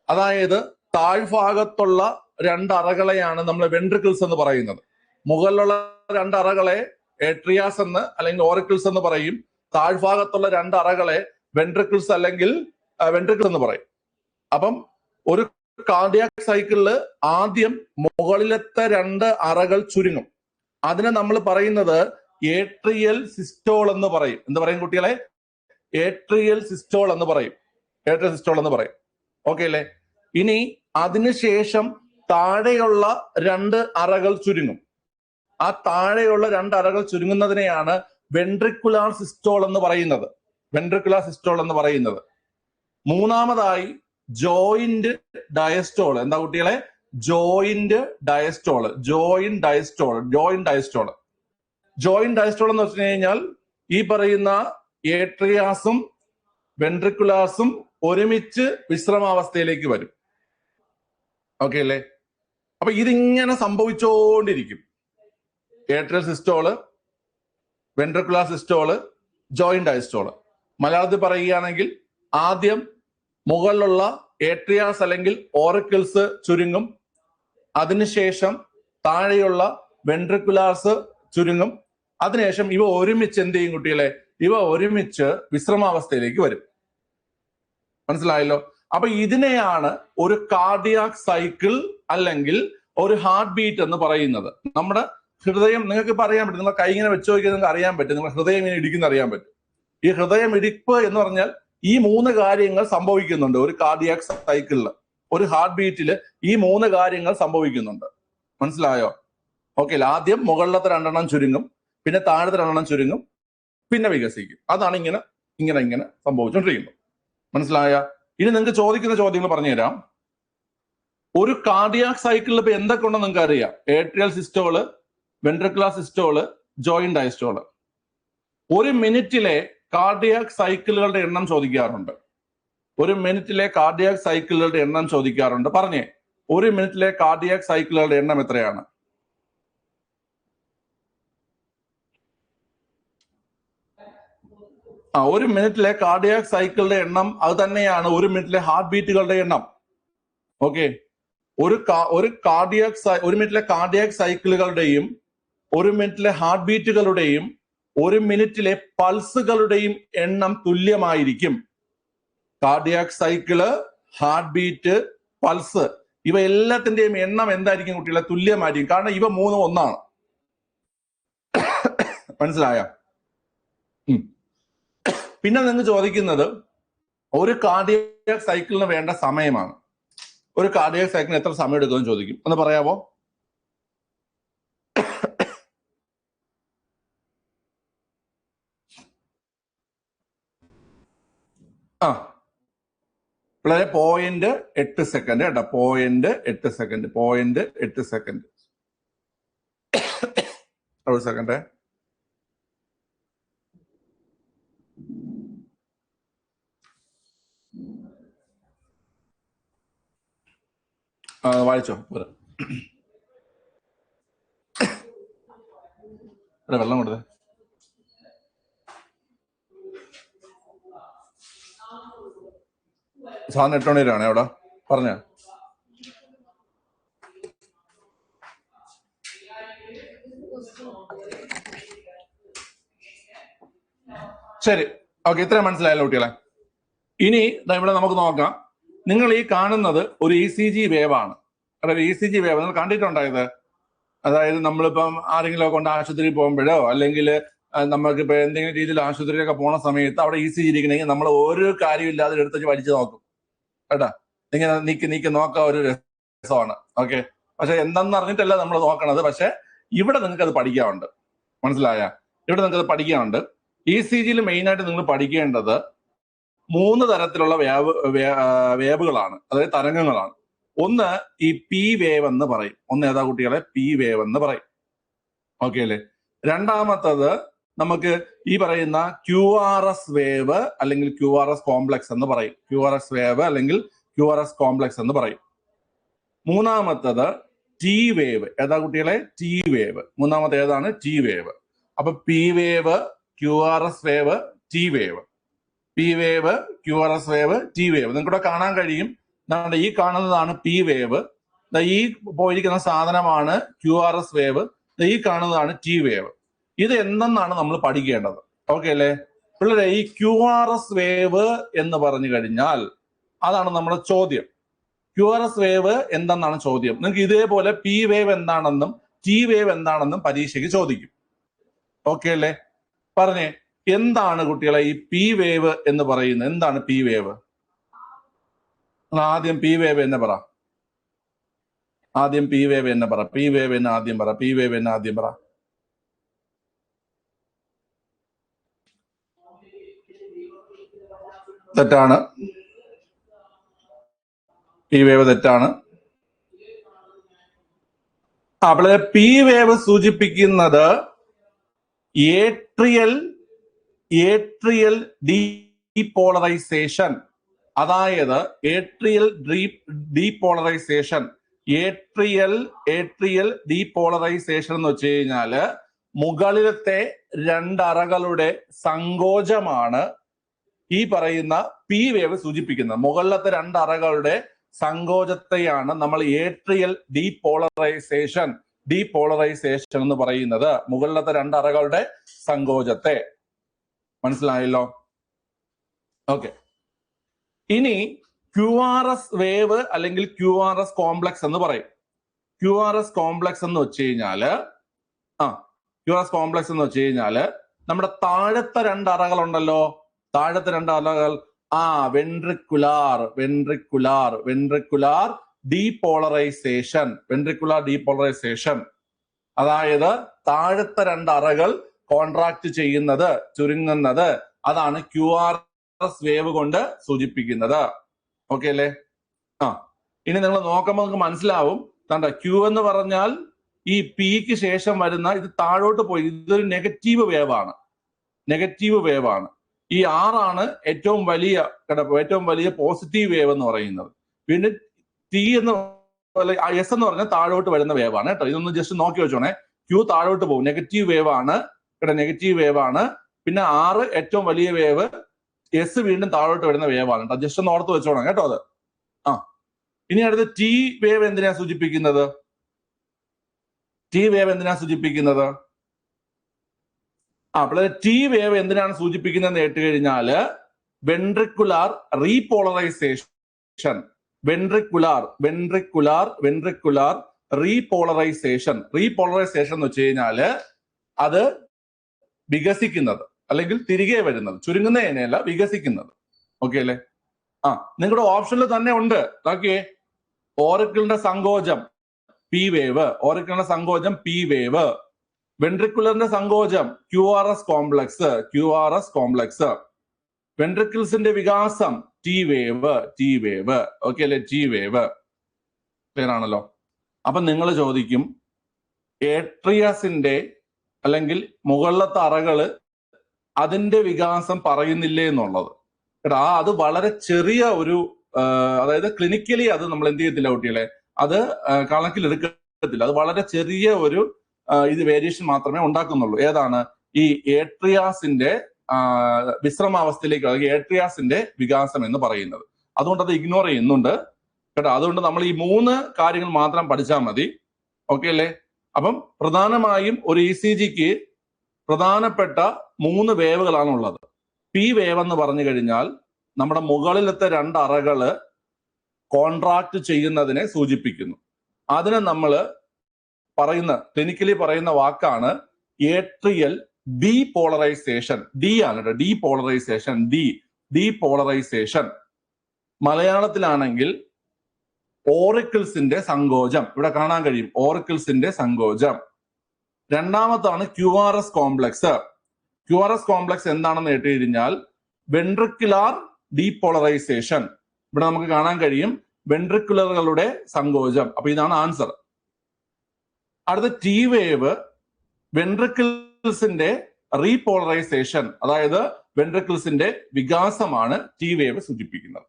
അതായത് താഴ്ഭാഗത്തുള്ള രണ്ടറകളെയാണ് നമ്മൾ വെൻട്രിക്കിൾസ് എന്ന് പറയുന്നത്. മുകളിലുള്ള രണ്ടറകളെ ഏട്രിയാസ് എന്ന് അല്ലെങ്കിൽ ഓറിക്കിൾസ് എന്ന് പറയും. താഴ്ഭാഗത്തുള്ള രണ്ടറകളെ വെൻട്രിക്കിൾസ് അല്ലെങ്കിൽ വെൻട്രിക്കിൾ എന്ന് പറയും. അപ്പം ഒരു കാർഡിയാക് സൈക്കിളില് ആദ്യം മുകളിലത്തെ രണ്ട് അറകൾ ചുരുങ്ങും. അതിനെ നമ്മൾ പറയുന്നത് ഏട്രിയൽ സിസ്റ്റോൾ എന്ന് പറയും. എന്ത് പറയും കുട്ടികളെ? ഏട്രിയൽ സിസ്റ്റോൾ എന്ന് പറയും. ഓക്കെ അല്ലേ? ഇനി അതിനുശേഷം താഴെയുള്ള രണ്ട് അറകൾ ചുരുങ്ങും. ആ താഴെയുള്ള രണ്ട് അറകൾ ചുരുങ്ങുന്നതിനെയാണ് വെൻട്രിക്കുലാർ സിസ്റ്റോൾ എന്ന് പറയുന്നത്. മൂന്നാമതായി ജോയിന്റ് ഡയസ്റ്റോൾ. എന്താ കുട്ടികളെ? ജോയിന്റ് ഡയസ്റ്റോൾ എന്ന് വെച്ച് കഴിഞ്ഞാൽ ഈ പറയുന്ന ഏട്രിയാസും വെൻട്രിക്കുലാസും ഒരുമിച്ച് വിശ്രമാവസ്ഥയിലേക്ക് വരും. ഓക്കെ അല്ലേ? അപ്പൊ ഇതിങ്ങനെ സംഭവിച്ചുകൊണ്ടിരിക്കും. Atrial systole, ventricular systole, joint diastole. മലയാളത്തിൽ പറയുകയാണെങ്കിൽ ആദ്യം മുകളിലുള്ള ഏട്രിയാസ് അല്ലെങ്കിൽ ഓറിക്കിൾസ് ചുരുങ്ങും. അതിനുശേഷം താഴെയുള്ള വെൻട്രിക്കുലാർസ് ചുരുങ്ങും. അതിനുശേഷം ഇവ ഒരുമിച്ച് എന്ത് ചെയ്യും കുട്ടികളെ? ഇവ ഒരുമിച്ച് വിശ്രമാവസ്ഥയിലേക്ക് വരും. മനസ്സിലായല്ലോ? അപ്പൊ ഇതിനെയാണ് ഒരു കാർഡിയാക് സൈക്കിൾ അല്ലെങ്കിൽ ഒരു ഹാർട്ട് ബീറ്റ് എന്ന് പറയുന്നത്. നമ്മുടെ ഹൃദയം നിങ്ങൾക്ക് ഇപ്പൊ അറിയാൻ പറ്റും. നിങ്ങൾ കൈ ഇങ്ങനെ വെച്ച് നോക്കിയാൽ നിങ്ങൾക്ക് അറിയാൻ പറ്റും. നിങ്ങൾ ഹൃദയം ഇങ്ങനെ ഇടിക്കുന്ന അറിയാൻ പറ്റും. ഈ ഹൃദയം ഇടിപ്പ് എന്ന് പറഞ്ഞാൽ ഈ മൂന്ന് കാര്യങ്ങൾ സംഭവിക്കുന്നുണ്ട് ഒരു കാർഡിയാക് സൈക്കിളില്. ഒരു ഹാർട്ട് ബീറ്റില് ഈ മൂന്ന് കാര്യങ്ങൾ സംഭവിക്കുന്നുണ്ട്. മനസ്സിലായോ? ഓക്കെ. ആദ്യം മുകളിലത്തെ രണ്ടെണ്ണം ചുരുങ്ങും, പിന്നെ താഴത്തെ രണ്ടെണ്ണം ചുരുങ്ങും, പിന്നെ വികസിക്കും. അതാണ് ഇങ്ങനെ സംഭവിച്ചുകൊണ്ടിരിക്കുന്നത്. മനസ്സിലായ? ഇനി നിങ്ങൾക്ക് ചോദിക്കുന്ന ചോദ്യങ്ങൾ പറഞ്ഞുതരാം. ഒരു കാർഡിയാക് സൈക്കിളിൽ ഇപ്പൊ എന്തൊക്കെ ഉണ്ടെന്ന് നിങ്ങൾക്ക് അറിയാം. Atrial systole, ventricular systole, joint diastole. ഒരു മിനിറ്റിലെ കാർഡിയാക് സൈക്കിളുകളുടെ എണ്ണം ചോദിക്കാറുണ്ട്. പറഞ്ഞേ, ഒരു മിനിറ്റിലെ കാർഡിയാക് സൈക്കിളുകളുടെ എണ്ണം എത്രയാണ്? ഒരു മിനിറ്റിലെ കാർഡിയാക് സൈക്കിളുടെ എണ്ണം അത് തന്നെയാണ് ഒരു മിനിറ്റിലെ ഹാർട്ട് ബീറ്റുകളുടെ എണ്ണം. ഓക്കെ. ഒരു മിനിറ്റിലെ കാർഡിയാക് സൈക്കിളുകളുടെയും ഒരു മിനിറ്റിലെ ഹാർട്ട് ബീറ്റുകളുടെയും ഒരു മിനിറ്റിലെ പൾസുകളുടെയും എണ്ണം തുല്യമായിരിക്കും. Cardiac cycle, heart beat, pulse, ഇവ എല്ലാത്തിന്റെയും എണ്ണം എന്തായിരിക്കും കുട്ടികളെ? തുല്യമായിരിക്കും. കാരണം ഇവ മൂന്നും ഒന്നാണ്. മനസ്സിലായ? പിന്നെ നിങ്ങൾ ചോദിക്കുന്നത് ഒരു കാർഡിയാക് സൈക്കിളിന് വേണ്ട സമയമാണ്. ഒരു കാർഡിയാക് സൈക്കിളിന് എത്ര സമയം എടുക്കുമെന്ന് ചോദിക്കും. ഒന്ന് പറയാമോ? വളരെ 0.8 സെക്കൻഡ് കേട്ടോ. 0.8 സെക്കൻഡ്. ഒരു സെക്കൻഡ്. വായിച്ചോ പോരാ. വെള്ളം കൊടുത്തേ. സാറിന് 8 മണി വരെയാണേ അവിടെ പറഞ്ഞ. ശരി, ഓക്കെ, ഇത്രയും മനസ്സിലായല്ലോ കുട്ടികളെ. ഇനി ഇവിടെ നമുക്ക് നോക്കാം. നിങ്ങൾ ഈ കാണുന്നത് ഒരു ECG വേവ് ആണ്. അതായത് ECG വേവ് നിങ്ങൾ കണ്ടിട്ടുണ്ടായത്. അതായത് നമ്മളിപ്പം ആരെങ്കിലും കൊണ്ട് ആശുപത്രിയിൽ പോകുമ്പോഴോ അല്ലെങ്കിൽ നമുക്കിപ്പോൾ എന്തെങ്കിലും രീതിയിൽ ആശുപത്രിയിലൊക്കെ പോണ സമയത്ത് അവിടെ ECG ഇരിക്കണമെങ്കിൽ നമ്മൾ ഒരു കാര്യമില്ലാതെ എടുത്ത് വലിച്ചു നോക്കും കേട്ടാ. ഇങ്ങനെ നീക്കി നോക്കാൻ ഒരു രസമാണ്. ഓക്കെ, പക്ഷെ എന്തെന്ന് അറിഞ്ഞിട്ടല്ല നമ്മൾ നോക്കണത്. പക്ഷെ ഇവിടെ നിങ്ങൾക്ക് അത് പഠിക്കാറുണ്ട്. മനസ്സിലായ? ഇവിടെ നിങ്ങൾക്ക് അത് പഠിക്കാറുണ്ട്. ECGയിൽ മെയിനായിട്ട് നിങ്ങൾ പഠിക്കേണ്ടത് 3 തരത്തിലുള്ള വേവുകളാണ്, അതായത് തരംഗങ്ങളാണ്. ഒന്ന് ഈ P വേവ് എന്ന് പറയും. ഒന്ന് ഏതാ കുട്ടികളെ? P വേവ് എന്ന് പറയും. ഓക്കെ അല്ലേ? രണ്ടാമത്തത് നമുക്ക് ഈ പറയുന്ന QRS വേവ് അല്ലെങ്കിൽ QRS കോംപ്ലക്സ് എന്ന് പറയും. QRS വേവ് അല്ലെങ്കിൽ QRS കോംപ്ലക്സ് എന്ന് പറയും. മൂന്നാമത്തത് T വേവ്. ഏതാ കുട്ടികളെ? T wave. മൂന്നാമത്തെ ഏതാണ്? T wave. അപ്പൊ P wave, QRS wave, T wave. P wave, QRS wave, T wave. നിങ്ങൾക്കിവിടെ കാണാൻ കഴിയും. ഈ കാണുന്നതാണ് P വേവ്. ഈ പോയിരിക്കുന്ന സാധനമാണ് QRS വേവ്. ഈ കാണുന്നതാണ് T വേവ്. ഇത് എന്തെന്നാണ് നമ്മൾ പഠിക്കേണ്ടത്. ഓക്കെ അല്ലേ പിള്ളേരെ? ഈ QRS വേവ് എന്ന് പറഞ്ഞു കഴിഞ്ഞാൽ അതാണ് നമ്മുടെ ചോദ്യം. QRS വേവ് എന്തെന്നാണ് ചോദ്യം. നിങ്ങൾക്ക് ഇതേപോലെ P വേവ് എന്താണെന്നും T വേവ് എന്താണെന്നും പരീക്ഷയ്ക്ക് ചോദിക്കും. ഓക്കെ അല്ലേ? പറഞ്ഞേ, എന്താണ് കുട്ടികളെ ഈ P വേവ് എന്ന് പറയുന്നത്? എന്താണ് P വേവ്? ആദ്യം P വേവ് എന്ന് പറ. ആദ്യം P വേവ് എന്ന് പറ. P വേവ് എന്ന് ആദ്യം പറ. P വേവ് എന്ന് ആദ്യം പറ. തെറ്റാണ്. P വേവ് തെറ്റാണ്. അപ്പോൾ P വേവ് സൂചിപ്പിക്കുന്നത് ഏട്രിയൽ ഡീപോളറൈസേഷൻ. അതായത് ഏട്രിയൽ ഡീപോളറൈസേഷൻ. ഏട്രിയൽ ഡീപോളറൈസേഷൻ എന്ന് വെച്ച് കഴിഞ്ഞാല് മുകളിലത്തെ 2 അറകളുടെ സങ്കോചമാണ് ഈ പറയുന്ന P വേവ് സൂചിപ്പിക്കുന്നത്. മുകളിലത്തെ 2 അറകളുടെ സങ്കോചത്തെയാണ് നമ്മൾ ഏട്രിയൽ ഡീപോളറൈസേഷൻ എന്ന് പറയുന്നത്. മുകളിലത്തെ 2 അറകളുടെ സങ്കോചത്തെ. മനസ്സിലായല്ലോ? ഓക്കെ. ഇനി QRS വേവ് അല്ലെങ്കിൽ QRS കോംപ്ലക്സ് എന്ന് പറയും. QRS കോംപ്ലക്സ് എന്ന് വെച്ച് കഴിഞ്ഞാല് QRS കോംപ്ലക്സ് എന്ന് വെച്ച് കഴിഞ്ഞാല് നമ്മുടെ താഴത്തെ 2 അറകളുണ്ടല്ലോ. താഴത്തെ 2 അറകൾ വെൻട്രിക്കുലാർ ഡീപോളറൈസേഷൻ. അതായത് താഴത്തെ 2 അറകൾ കോൺട്രാക്ട് ചെയ്യുന്നത്, ചുരുങ്ങുന്നത്, അതാണ് QRS വേവ് കൊണ്ട് സൂചിപ്പിക്കുന്നത്. ഓക്കെ അല്ലേ? ഇനി നിങ്ങൾ നോക്കുമ്പോൾ നിങ്ങൾക്ക് മനസ്സിലാവും. കണ്ട, Q എന്ന് പറഞ്ഞാൽ ഈ Pക്ക് ശേഷം വരുന്ന ഇത് താഴോട്ട് പോയി. ഇതൊരു നെഗറ്റീവ് വേവാണ്. ഈ R ആണ് ഏറ്റവും വലിയ പോസിറ്റീവ് വേവ് എന്ന് പറയുന്നത്. പിന്നെ T എന്ന് S എന്ന് പറഞ്ഞാൽ താഴോട്ട് വരുന്ന വേവാണ് കേട്ടോ. ഇതൊന്ന് ജസ്റ്റ് നോക്കി വെച്ചോണേ. Q താഴോട്ട് പോകും, നെഗറ്റീവ് വേവ് ആണ്. പിന്നെ R ഏറ്റവും വലിയ വേവ്, S വീണ്ടും താഴോട്ട് വരുന്ന വേവാണ് കേട്ടോ. ജസ്റ്റ് ഒന്ന് ഓർത്ത് വെച്ചോണം കേട്ടോ അത്. ഇനി അടുത്ത് T വേവ് എന്തിനാ സൂചിപ്പിക്കുന്നത്? അപ്പോൾ T വേവ് എന്തിനാണ് സൂചിപ്പിക്കുന്നത് കേട്ട് കഴിഞ്ഞാല് വെൻട്രിക്കുലാർ റീപോളറൈസേഷൻ. വെൻട്രിക്കുലാർ റീപോളറൈസേഷൻ എന്ന് വെച്ച് കഴിഞ്ഞാല് അത് വികസിക്കുന്നത് അല്ലെങ്കിൽ തിരികെ വരുന്നത്. ചുരുങ്ങുന്നതിനല്ല, വികസിക്കുന്നത്. ഓക്കെ അല്ലേ? നിങ്ങളുടെ ഓപ്ഷനിൽ തന്നെ ഉണ്ട്. നോക്കിയേ, ഓറിക്കിളിന്റെ സങ്കോചം P വേവ്, P വേവ്. വെൻട്രിക്കുലറിന്റെ സങ്കോചം QRS കോംപ്ലക്സ്. വെൻട്രിക്കിൾസിന്റെ വികാസം T വേവ്. ഓക്കെ അല്ലെ? T wave. ക്ലിയർ ആണല്ലോ? അപ്പൊ നിങ്ങൾ ചോദിക്കും, ഏട്രിയസിന്റെ അല്ലെങ്കിൽ മുകളിലത്തെ അറകള് അതിന്റെ വികാസം പറയുന്നില്ലേ എന്നുള്ളത്. അത് വളരെ ചെറിയ ഒരു, അതായത് ക്ലിനിക്കലി അത് നമ്മൾ എന്ത് ചെയ്യത്തില്ല കുട്ടികളെ, അത് കണക്കിലെടുക്കത്തില്ല. അത് വളരെ ചെറിയ ഒരു ഇത് വേരിയേഷൻ മാത്രമേ ഉണ്ടാക്കുന്നുള്ളൂ. ഏതാണ്? ഈ ഏട്രിയാസിന്റെ വിശ്രമാവസ്ഥയിലേക്ക്, അല്ലെങ്കിൽ ഏട്രിയാസിന്റെ വികാസം എന്ന് പറയുന്നത്. അതുകൊണ്ട് അത് ഇഗ്നോർ ചെയ്യുന്നുണ്ട് കേട്ടോ. അതുകൊണ്ട് നമ്മൾ ഈ 3 കാര്യങ്ങൾ മാത്രം പഠിച്ചാൽ മതി. ഓക്കെ അല്ലേ? അപ്പം പ്രധാനമായും ഒരു ECGക്ക് പ്രധാനപ്പെട്ട 3 വേവുകളാണ് ഉള്ളത്. പി വേവ് എന്ന് പറഞ്ഞു കഴിഞ്ഞാൽ നമ്മുടെ മുകളിലത്തെ 2 അറകള് കോൺട്രാക്ട് ചെയ്യുന്നതിനെ സൂചിപ്പിക്കുന്നു. അതിനെ നമ്മൾ ക്ലിനിക്കലി പറയുന്ന വാക്കാണ് ഏട്രിയൽ ഡീപോളറൈസേഷൻ. ഡി ആണ് കേട്ടോ, ഡീപോളറൈസേഷൻ. ഡീപോളറൈസേഷൻ. മലയാളത്തിലാണെങ്കിൽ ഓറിക്കിൾസിന്റെ സങ്കോചം. ഇവിടെ കാണാൻ കഴിയും, ഓറിക്കിൾസിന്റെ സങ്കോചം. രണ്ടാമത്താണ് QRS കോംപ്ലക്സ്. QRS കോംപ്ലക്സ് എന്താണെന്ന് കേട്ട് കഴിഞ്ഞാൽ വെൻട്രിക്കുലാർ ഡീപോളറൈസേഷൻ. ഇവിടെ നമുക്ക് കാണാൻ കഴിയും വെൻട്രിക്കുലറുകളുടെ സങ്കോചം. അപ്പൊ ഇതാണ് ആൻസർ. അടുത്ത ടി വേവ് വെൻട്രിക്കിൾസിന്റെ റീപോളറൈസേഷൻ, അതായത് വെൻട്രിക്കിൾസിന്റെ വികാസമാണ് ടി വേവ് സൂചിപ്പിക്കുന്നത്.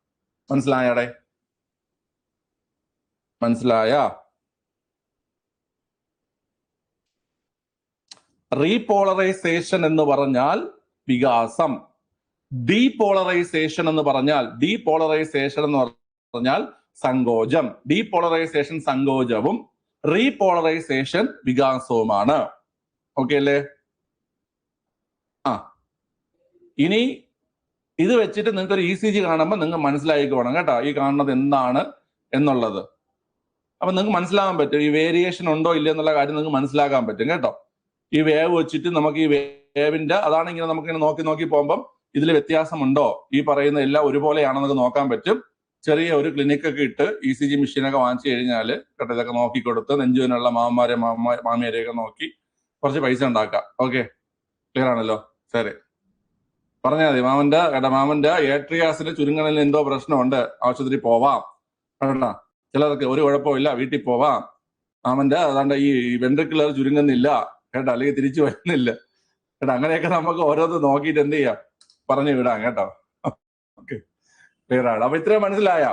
മനസ്സിലായടെ? മനസ്സിലായ? റീപോളറൈസേഷൻ എന്ന് പറഞ്ഞാൽ വികാസം, ഡീപോളറൈസേഷൻ എന്ന് പറഞ്ഞാൽ സങ്കോചം. ഡീപോളറൈസേഷൻ സങ്കോചവും റീപോളറൈസേഷൻ വികാസവുമാണ്. ഓക്കെ അല്ലേ? ഇനി ഇത് വെച്ചിട്ട് നിങ്ങൾക്ക് ഒരു ECG കാണുമ്പോൾ നിങ്ങൾ മനസ്സിലായിക്കോണം കേട്ടോ, ഈ കാണുന്നത് എന്താണ് എന്നുള്ളത്. അപ്പൊ നിങ്ങൾക്ക് മനസ്സിലാകാൻ പറ്റും ഈ വേരിയേഷൻ ഉണ്ടോ ഇല്ല എന്നുള്ള കാര്യം നിങ്ങൾക്ക് മനസ്സിലാക്കാൻ പറ്റും കേട്ടോ. ഈ വേവ് വെച്ചിട്ട് നമുക്ക് ഈ വേവിന്റെ, അതാണ് ഇങ്ങനെ നമുക്ക് ഇങ്ങനെ നോക്കി പോകുമ്പം ഇതിൽ വ്യത്യാസമുണ്ടോ, ഈ പറയുന്ന എല്ലാം ഒരുപോലെയാണെന്നൊക്കെ നോക്കാൻ പറ്റും. ചെറിയ ഒരു ക്ലിനിക്കൊക്കെ ഇട്ട് ECG മെഷീനൊക്കെ വാങ്ങിച്ചു കഴിഞ്ഞാൽ കേട്ടോ, ഇതൊക്കെ നോക്കിക്കൊടുത്ത് നെഞ്ചുവിനുള്ള മാമിയാരെയൊക്കെ നോക്കി കുറച്ച് പൈസ ഉണ്ടാക്കാം. ഓക്കെ, ക്ലിയർ ആണല്ലോ? ശരി, പറഞ്ഞാൽ മതി. മാമന്റെ ഏട്രിയാസിന്റെ ചുരുങ്ങലിന് എന്തോ പ്രശ്നമുണ്ട്, ആശുപത്രി പോവാം കേട്ടോ. ചിലർക്ക് ഒരു കുഴപ്പമില്ല, വീട്ടിൽ പോവാം. മാമന്റെ അതാണ്ട് ഈ വെൻട്രിക്കുലർ ചുരുങ്ങുന്നില്ല കേട്ടോ, അല്ലെങ്കിൽ തിരിച്ചു വരുന്നില്ല കേട്ടോ. അങ്ങനെയൊക്കെ നമുക്ക് ഓരോന്ന് നോക്കിയിട്ട് എന്ത് ചെയ്യാം, പറഞ്ഞു വിടാം കേട്ടോ. ഓക്കെ, ക്ലിയർ ആണ്. അപ്പൊ ഇത്രയും മനസ്സിലായ?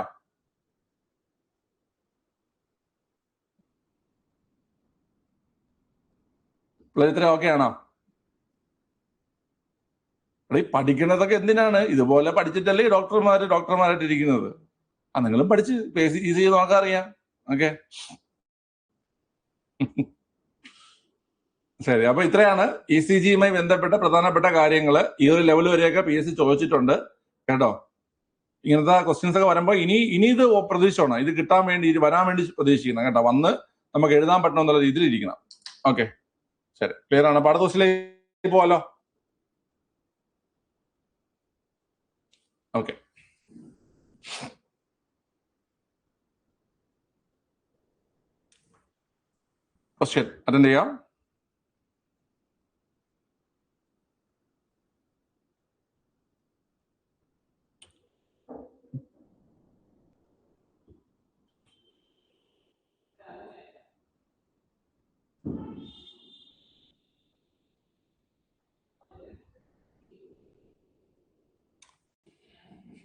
ഇത്രയും ഓക്കെ ആണോ? ഈ പഠിക്കുന്നതൊക്കെ എന്തിനാണ്? ഇതുപോലെ പഠിച്ചിട്ടല്ലേ ഡോക്ടർമാരായിട്ട് ഇരിക്കുന്നത്. നിങ്ങളും പഠിച്ച് ECG നോക്കാൻ അറിയാം. ഓക്കെ, ശരി. അപ്പൊ ഇത്രയാണ് ECGയുമായി ബന്ധപ്പെട്ട പ്രധാനപ്പെട്ട കാര്യങ്ങൾ. ഈ ഒരു ലെവൽ വരെയൊക്കെ PSC ചോദിച്ചിട്ടുണ്ട് കേട്ടോ. ഇങ്ങനത്തെ ക്വസ്റ്റ്യൻസ് ഒക്കെ വരുമ്പോൾ ഇനി ഇത് പ്രതീക്ഷിച്ചോണം, ഇത് കിട്ടാൻ വേണ്ടി, ഇത് വരാൻ വേണ്ടി പ്രതീക്ഷിക്കണം കേട്ടോ. വന്ന് നമുക്ക് എഴുതാൻ പറ്റണം എന്നുള്ള രീതിയിൽ ഇരിക്കണം. ഓക്കെ, ശരി, ക്ലിയർ ആണ്. അപ്പൊ അടുത്ത ക്വസ്റ്റ്യനിലേക്ക് പോവാലോ. ഓക്കെ, ക്വസ്റ്റ്യൻ അറ്റൻഡ് ചെയ്യാം.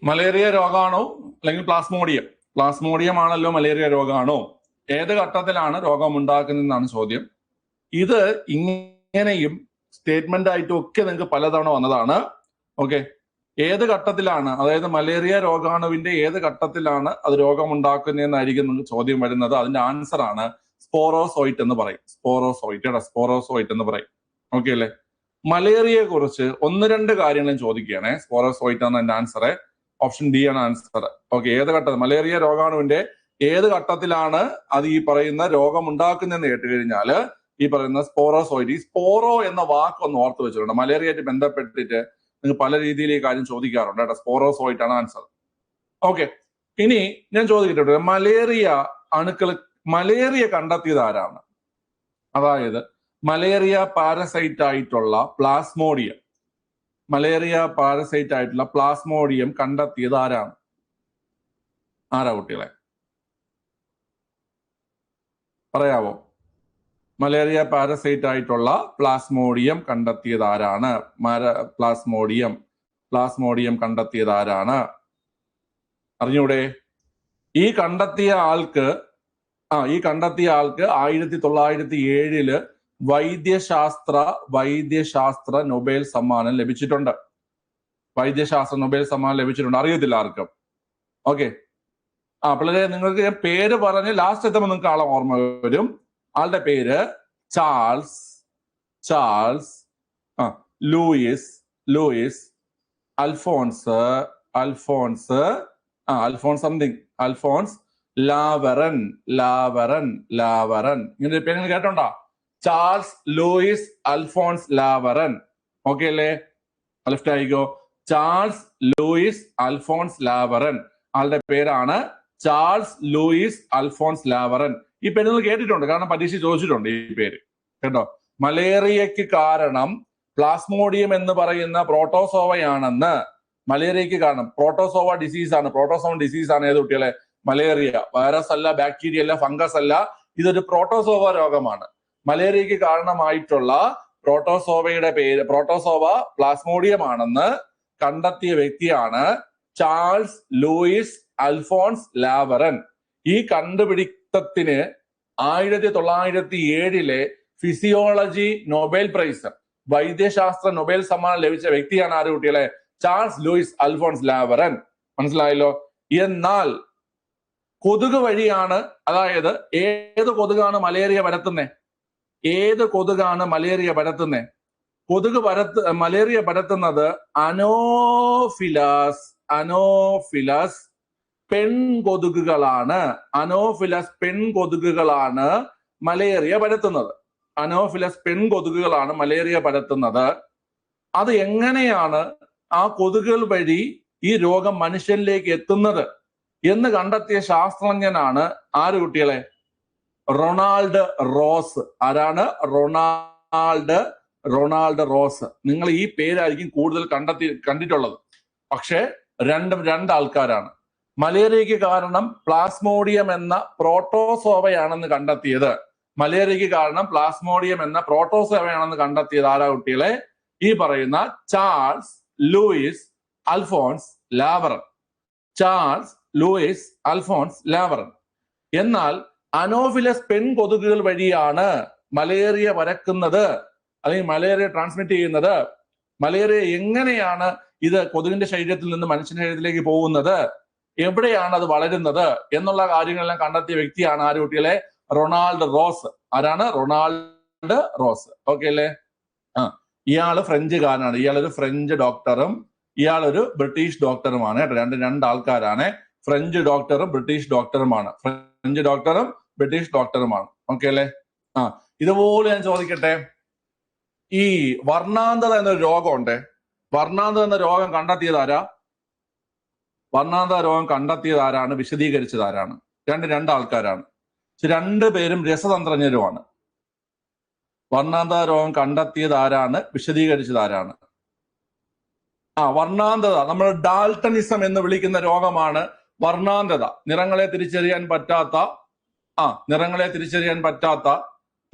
മലേറിയ രോഗാണോ അല്ലെങ്കിൽ പ്ലാസ്മോഡിയം ആണല്ലോ മലേറിയ രോഗാണോ? ഏത് ഘട്ടത്തിലാണ് രോഗം ഉണ്ടാക്കുന്നതെന്നാണ് ചോദ്യം. ഇത് ഇങ്ങനെയും സ്റ്റേറ്റ്മെന്റ് ആയിട്ടും ഒക്കെ നിങ്ങൾക്ക് പലതവണ വന്നതാണ്. ഓക്കെ, ഏത് ഘട്ടത്തിലാണ്, അതായത് മലേറിയ രോഗാണുവിന്റെ ഏത് ഘട്ടത്തിലാണ് അത് രോഗമുണ്ടാക്കുന്നതെന്നായിരിക്കും നിങ്ങൾക്ക് ചോദ്യം വരുന്നത്. അതിന്റെ ആൻസർ ആണ് സ്പോറോസോയിറ്റ് എന്ന് പറയും. സ്പോറോസോയിറ്റ് എന്ന് പറയും. ഓക്കെ അല്ലേ? മലേറിയയെ കുറിച്ച് 1-2 കാര്യങ്ങളും ചോദിക്കുകയാണെ. സ്പോറോസോയിറ്റ് ആണ് എന്റെ ആൻസർ. ഓപ്ഷൻ ഡി ആണ് ആൻസർ. ഓക്കെ, ഏത് ഘട്ടത്തിൽ മലേറിയ രോഗാണുവിന്റെ ഏത് ഘട്ടത്തിലാണ് അത് ഈ പറയുന്ന രോഗം ഉണ്ടാക്കുന്നതെന്ന് കേട്ട് കഴിഞ്ഞാൽ ഈ പറയുന്ന സ്പോറോസോയിറ്റ്. ഈ സ്പോറോ എന്ന വാക്ക് ഒന്ന് ഓർത്ത് വെച്ചിട്ടുണ്ട്. മലേറിയയായിട്ട് ബന്ധപ്പെട്ടിട്ട് നിങ്ങൾ പല രീതിയിൽ ഈ കാര്യം ചോദിക്കാറുണ്ട് കേട്ടോ. സ്പോറോസോയിറ്റ് ആണ് ആൻസർ. ഓക്കെ, ഇനി ഞാൻ ചോദിക്കട്ടെ, മലേറിയ കണ്ടെത്തിയത് ആരാണ്? അതായത് മലേറിയ പാരസൈറ്റ് ആയിട്ടുള്ള പ്ലാസ്മോഡിയം കണ്ടെത്തിയത് ആരാണ്? കുട്ടികളെ പറയാവോ? മലേറിയ പാരസൈറ്റ് ആയിട്ടുള്ള പ്ലാസ്മോഡിയം കണ്ടെത്തിയത് ആരാണ്? പ്ലാസ്മോഡിയം കണ്ടെത്തിയത് ആരാണ്? അറിഞ്ഞൂടെ? ഈ കണ്ടെത്തിയ ആൾക്ക് ഈ കണ്ടെത്തിയ ആൾക്ക് 1907 വൈദ്യശാസ്ത്ര നൊബേൽ സമ്മാനം ലഭിച്ചിട്ടുണ്ട്. വൈദ്യശാസ്ത്ര നൊബേൽ സമ്മാനം ലഭിച്ചിട്ടുണ്ട്. അറിയത്തില്ല ആർക്കും. ഓക്കെ. പിള്ളേരെ നിങ്ങൾക്ക് ഞാൻ പേര് പറഞ്ഞ് ലാസ്റ്റ് എത്തുമ്പോൾ നിങ്ങൾക്ക് ആളെ ഓർമ്മ വരും. ആളുടെ പേര് ചാൾസ് ലൂയിസ് അൽഫോൺസ് ലാവറൻ. ഇങ്ങനെ പേര് നിങ്ങൾ കേട്ടോണ്ടാ? Charles Louis Alphonse Laveran. Okay അല്ലേ? ലെഫ്റ്റ് ആയിക്കോ. Charles Louis Alphonse Laveran. ആളുടെ പേരാണ് ചാൾസ് ലൂയിസ് അൽഫോൺസ് ലാവറൻ. ഈ പേര് നിങ്ങൾ കേട്ടിട്ടുണ്ട്, കാരണം പരീക്ഷ ചോദിച്ചിട്ടുണ്ട് ഈ പേര് കേട്ടോ. മലേറിയക്ക് കാരണം പ്ലാസ്മോഡിയം എന്ന് പറയുന്ന പ്രോട്ടോസോവയാണെന്ന്. മലേറിയക്ക് കാരണം പ്രോട്ടോസോവ ഡിസീസ് ആണ്. ഏത് കുട്ടികളെ? മലേറിയ. വൈറസ് അല്ല, ബാക്ടീരിയ അല്ല, ഫംഗസ് അല്ല. ഇതൊരു പ്രോട്ടോസോവ രോഗമാണ്. മലേറിയക്ക് കാരണമായിട്ടുള്ള പ്രോട്ടോസോവ പ്ലാസ്മോഡിയം ആണെന്ന് കണ്ടെത്തിയ വ്യക്തിയാണ് ചാൾസ് ലൂയിസ് അൽഫോൺസ് ലാവറൻ. ഈ കണ്ടുപിടുത്തത്തിന് 1907 ഫിസിയോളജി നൊബേൽ പ്രൈസ്, വൈദ്യശാസ്ത്ര നൊബേൽ സമ്മാനം ലഭിച്ച വ്യക്തിയാണ് ആര് കുട്ടികളെ? Charles Louis Alphonse Laveran. മനസ്സിലായല്ലോ? എന്നാൽ കൊതുക് വഴിയാണ്, അതായത് ഏത് കൊതുകാണ് മലേറിയ പരത്തുന്നത്? മലേറിയ പരത്തുന്നത് അനോഫിലസ് പെൺകൊതുകുകളാണ്. മലേറിയ പരത്തുന്നത്. അത് എങ്ങനെയാണ് ആ കൊതുകുകൾ വഴി ഈ രോഗം മനുഷ്യനിലേക്ക് എത്തുന്നത് എന്ന് കണ്ടെത്തിയ ശാസ്ത്രജ്ഞനാണ് ആര് കുട്ടികളെ? Ronald Ross. ആരാണ്? Ronald Ross. നിങ്ങൾ ഈ പേരായിരിക്കും കൂടുതൽ കണ്ടിട്ടുള്ളത്. പക്ഷെ രണ്ട് ആൾക്കാരാണ്. മലേറിയക്ക് കാരണം പ്ലാസ്മോഡിയം എന്ന പ്രോട്ടോസോവയാണെന്ന് കണ്ടെത്തിയത്. ആരാ കുട്ടികളെ? ഈ പറയുന്ന ചാൾസ് ലൂയിസ് അൽഫോൺസ് ലാവറൻ. എന്നാൽ അനോഫിലസ് പെൺകൊതുകുകൾ വഴിയാണ് മലേറിയ പരക്കുന്നത്, അല്ലെങ്കിൽ മലേറിയ ട്രാൻസ്മിറ്റ് ചെയ്യുന്നത്. മലേറിയ എങ്ങനെയാണ് ഇത് കൊതുകിന്റെ ശരീരത്തിൽ നിന്ന് മനുഷ്യന്റെ ശരീരത്തിലേക്ക് പോകുന്നത്, എവിടെയാണ് അത് വളരുന്നത് എന്നുള്ള കാര്യങ്ങളെല്ലാം കണ്ടെത്തിയ വ്യക്തിയാണ് ആര് കുട്ടികളെ? Ronald Ross. ആരാണ്? Ronald Ross. ഓക്കെ അല്ലേ? ഇയാള് ഫ്രഞ്ചുകാരനാണ്. ഇയാളൊരു ഫ്രഞ്ച് ഡോക്ടറും ഇയാളൊരു ബ്രിട്ടീഷ് ഡോക്ടറുമാണ് കേട്ടോ. രണ്ട് ആൾക്കാരാണ്. ഫ്രഞ്ച് ഡോക്ടറും ബ്രിട്ടീഷ് ഡോക്ടറുമാണ്. ഓക്കെ അല്ലേ? ഇതുപോലെ ഞാൻ ചോദിക്കട്ടെ, ഈ വർണ്ണാന്തത എന്നൊരു രോഗമുണ്ട്. വർണ്ണാന്തത എന്ന രോഗം കണ്ടെത്തിയതാരാണ്? വിശദീകരിച്ചതാരാണ്? രണ്ട് ആൾക്കാരാണ്. രണ്ടുപേരും രസതന്ത്രജ്ഞരുമാണ്. വർണ്ണാന്തത രോഗം കണ്ടെത്തിയതാരാണ്? വിശദീകരിച്ചതാരാണ്? വർണ്ണാന്തത, നമ്മൾ ഡാൽട്ടണിസം എന്ന് വിളിക്കുന്ന രോഗമാണ് വർണ്ണാന്തത. നിറങ്ങളെ തിരിച്ചറിയാൻ പറ്റാത്ത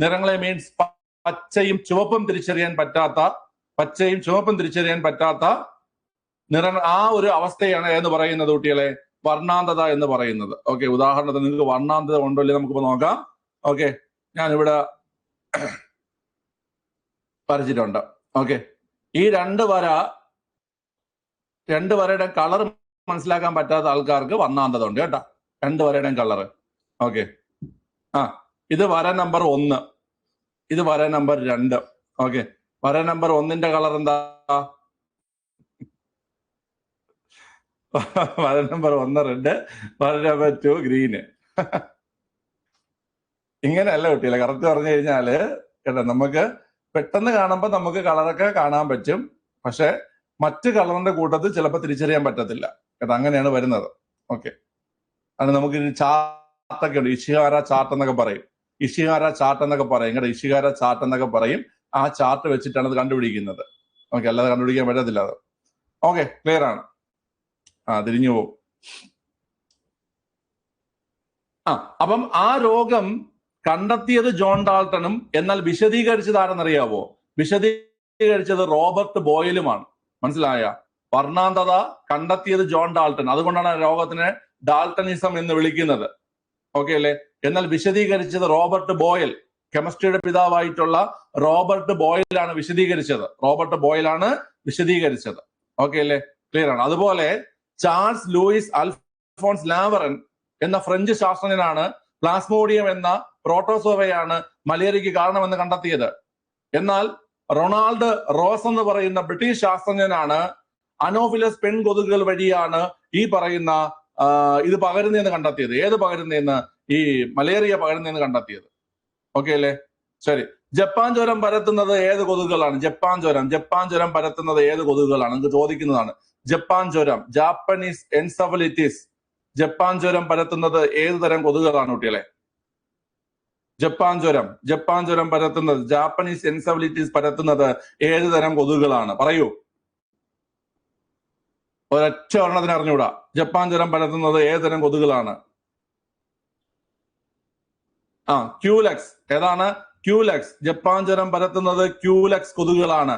നിറങ്ങളെ മീൻസ് പച്ചയും ചുവപ്പും തിരിച്ചറിയാൻ പറ്റാത്ത ആ ഒരു അവസ്ഥയാണ് എന്ന് പറയുന്നത് കുട്ടികളെ വർണ്ണാന്തത എന്ന് പറയുന്നത്. ഓക്കെ, ഉദാഹരണത്തിന് നിങ്ങൾക്ക് വർണ്ണാന്തത ഉണ്ടോ ഇല്ലേ നമുക്കിപ്പോ നോക്കാം. ഓക്കെ, ഞാനിവിടെ വരച്ചിട്ടുണ്ട്. ഓക്കെ, ഈ രണ്ട് വരയുടെ കളർ മനസ്സിലാക്കാൻ പറ്റാത്ത ആൾക്കാർക്ക് വർണ്ണാന്തത ഉണ്ട് കേട്ടോ. രണ്ട് വരയുടെയും കളറ്. ഓക്കെ, ഇത് വര നമ്പർ 1, ഇത് വര നമ്പർ 2. ഓക്കെ, വര നമ്പർ 1ന്റെ കളർ എന്താ? വര നമ്പർ 1 റെഡ്, വര നമ്പർ 2 ഗ്രീന്. ഇങ്ങനെയല്ല കുട്ടികളെ, കറക്റ്റ് പറഞ്ഞു കഴിഞ്ഞാല് കേട്ടോ, നമുക്ക് പെട്ടെന്ന് കാണുമ്പോൾ നമുക്ക് കളറൊക്കെ കാണാൻ പറ്റും. പക്ഷെ മറ്റു കളറിന്റെ കൂട്ടത്തിൽ ചിലപ്പോൾ തിരിച്ചറിയാൻ പറ്റത്തില്ല കേട്ടോ. അങ്ങനെയാണ് വരുന്നത്. ഓക്കെ, അത് നമുക്ക് ചാർട്ടൊക്കെ ഉണ്ട്. ഇഷിഹാര ചാർട്ട് എന്നൊക്കെ പറയും കേട്ടോ. ആ ചാർട്ട് വെച്ചിട്ടാണ് അത് കണ്ടുപിടിക്കുന്നത്. ഓക്കെ, അല്ലാതെ കണ്ടുപിടിക്കാൻ പറ്റത്തില്ല അത്. ഓക്കെ, ക്ലിയർ ആണ്? തിരിഞ്ഞു പോകും. അപ്പം ആ രോഗം കണ്ടെത്തിയത് ജോൺ ഡാൾട്ടണും, എന്നാൽ വിശദീകരിച്ചത് ആരെന്നറിയാവോ? വിശദീകരിച്ചത് റോബർട്ട് ബോയിലുമാണ്. മനസ്സിലായ? വർണ്ണാന്തത കണ്ടെത്തിയത് ജോൺ ഡാൾട്ടൺ. അതുകൊണ്ടാണ് രോഗത്തിനെ ഡാൾട്ടണിസം എന്ന് വിളിക്കുന്നത്. ഓക്കെ അല്ലേ? എന്നാൽ വിശദീകരിച്ചത് റോബർട്ട് ബോയിൽ, കെമിസ്ട്രിയുടെ പിതാവായിട്ടുള്ള റോബർട്ട് ബോയിലാണ് വിശദീകരിച്ചത്. റോബർട്ട് ബോയിലാണ് വിശദീകരിച്ചത്. ഓക്കെ അല്ലേ? ക്ലിയർ ആണ്. അതുപോലെ ചാൾസ് ലൂയിസ് അൽഫോൺസ് ലാവറൻ എന്ന ഫ്രഞ്ച് ശാസ്ത്രജ്ഞനാണ് പ്ലാസ്മോഡിയം എന്ന പ്രോട്ടോസോവയാണ് മലേറിയയ്ക്ക് കാരണമെന്ന് കണ്ടെത്തിയത്. എന്നാൽ റൊണാൾഡ് റോസ് എന്ന് പറയുന്ന ബ്രിട്ടീഷ് ശാസ്ത്രജ്ഞനാണ് അനോഫിലസ് പെൺകൊതുകുകൾ വഴിയാണ് ഈ പറയുന്ന ഇത് പകരുന്നതെന്ന് കണ്ടെത്തിയത്. ഏത് പകരുന്നതെന്ന്? ഈ മലേറിയ പകരുന്നതെന്ന് കണ്ടെത്തിയത്. ഓക്കെ അല്ലേ? ശരി. ജപ്പാൻ ജ്വരം പരത്തുന്നത് ഏത് കൊതുകുകളാണ്? ജപ്പാൻ ജ്വരം പരത്തുന്നത് ഏത് കൊതുകുകളാണ്? നിങ്ങൾക്ക് ചോദിക്കുന്നതാണ്. ജപ്പാൻ ജ്വരം, ജാപ്പനീസ് എൻസഫലിറ്റിസ്, ജപ്പാൻ ജ്വരം പരത്തുന്നത് ഏത് തരം കൊതുകുകളാണ് കുട്ടികളെ? ജപ്പാൻ ജ്വരം പരത്തുന്നത്, ജാപ്പനീസ് എൻസഫലിറ്റിസ് പരത്തുന്നത് ഏത് തരം കൊതുകുകളാണ്? പറയൂ. ഒരൊറ്റ ഒരെണ്ണത്തിന് അറിഞ്ഞൂടാ. ജപ്പാൻ ജ്വരം പരത്തുന്നത് ഏത് തരം കൊതുകുകളാണ്? ക്യൂലക്സ്. ഏതാണ്? ക്യൂലക്സ്. ജപ്പാൻ ജ്വരം പരത്തുന്നത് ക്യൂലക്സ് കൊതുകുകളാണ്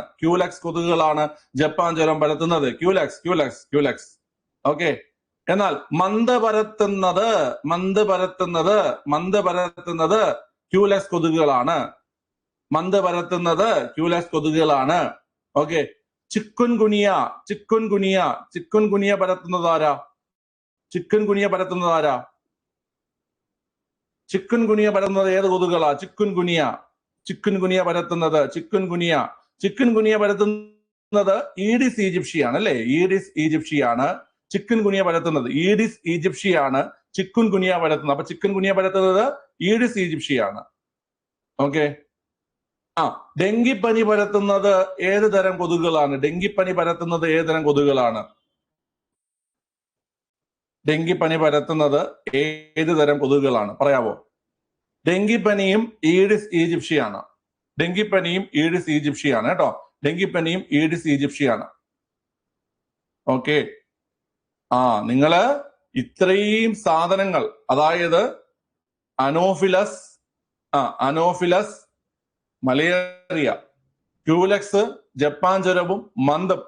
ജപ്പാൻ ജ്വരം പരത്തുന്നത്. ക്യൂലക്സ്. ഓക്കെ. എന്നാൽ മന്ത് പരത്തുന്നത് ക്യൂലക്സ് കൊതുകുകളാണ്. ഓക്കെ. ചിക്കുൻ ഗുനിയ പരത്തുന്നത് ആരാ? ചിക്കുൻ ഗുനിയ പരത്തുന്നത് ഏത് കൊതുകുകളാ? ചിക്കുൻ ഗുനിയ പരത്തുന്നത് ഈഡിസ് ഈജിപ്ഷിയാണ് അല്ലെ? ഈഡിസ് ഈജിപ്ഷിയാണ് ചിക്കുൻ ഗുനിയ പരത്തുന്നത്. അപ്പൊ ചിക്കുൻ ഗുനിയ പരത്തുന്നത് ഈഡിസ് ഈജിപ്ഷിയാണ്. ഓക്കെ. ഡെങ്കിപ്പനി പരത്തുന്നത് ഏത് തരം കൊതുകുകളാണ്? ഡെങ്കിപ്പനി പരത്തുന്നത് ഏത് തരം കൊതുകുകളാണ്? പറയാവോ? ഡെങ്കിപ്പനിയും ഈഡിസ് ഈജിപ്ഷിയാണ് കേട്ടോ. ഡെങ്കിപ്പനിയും ഈഡിസ് ഈജിപ്ഷിയാണ്. ഓക്കെ. നിങ്ങള് ഇത്രയും സാധനങ്ങൾ, അതായത് അനോഫിലസ്, മലേറിയ, ക്യൂലക്സ്, ജപ്പാൻ ജ്വരവും മന്ദം,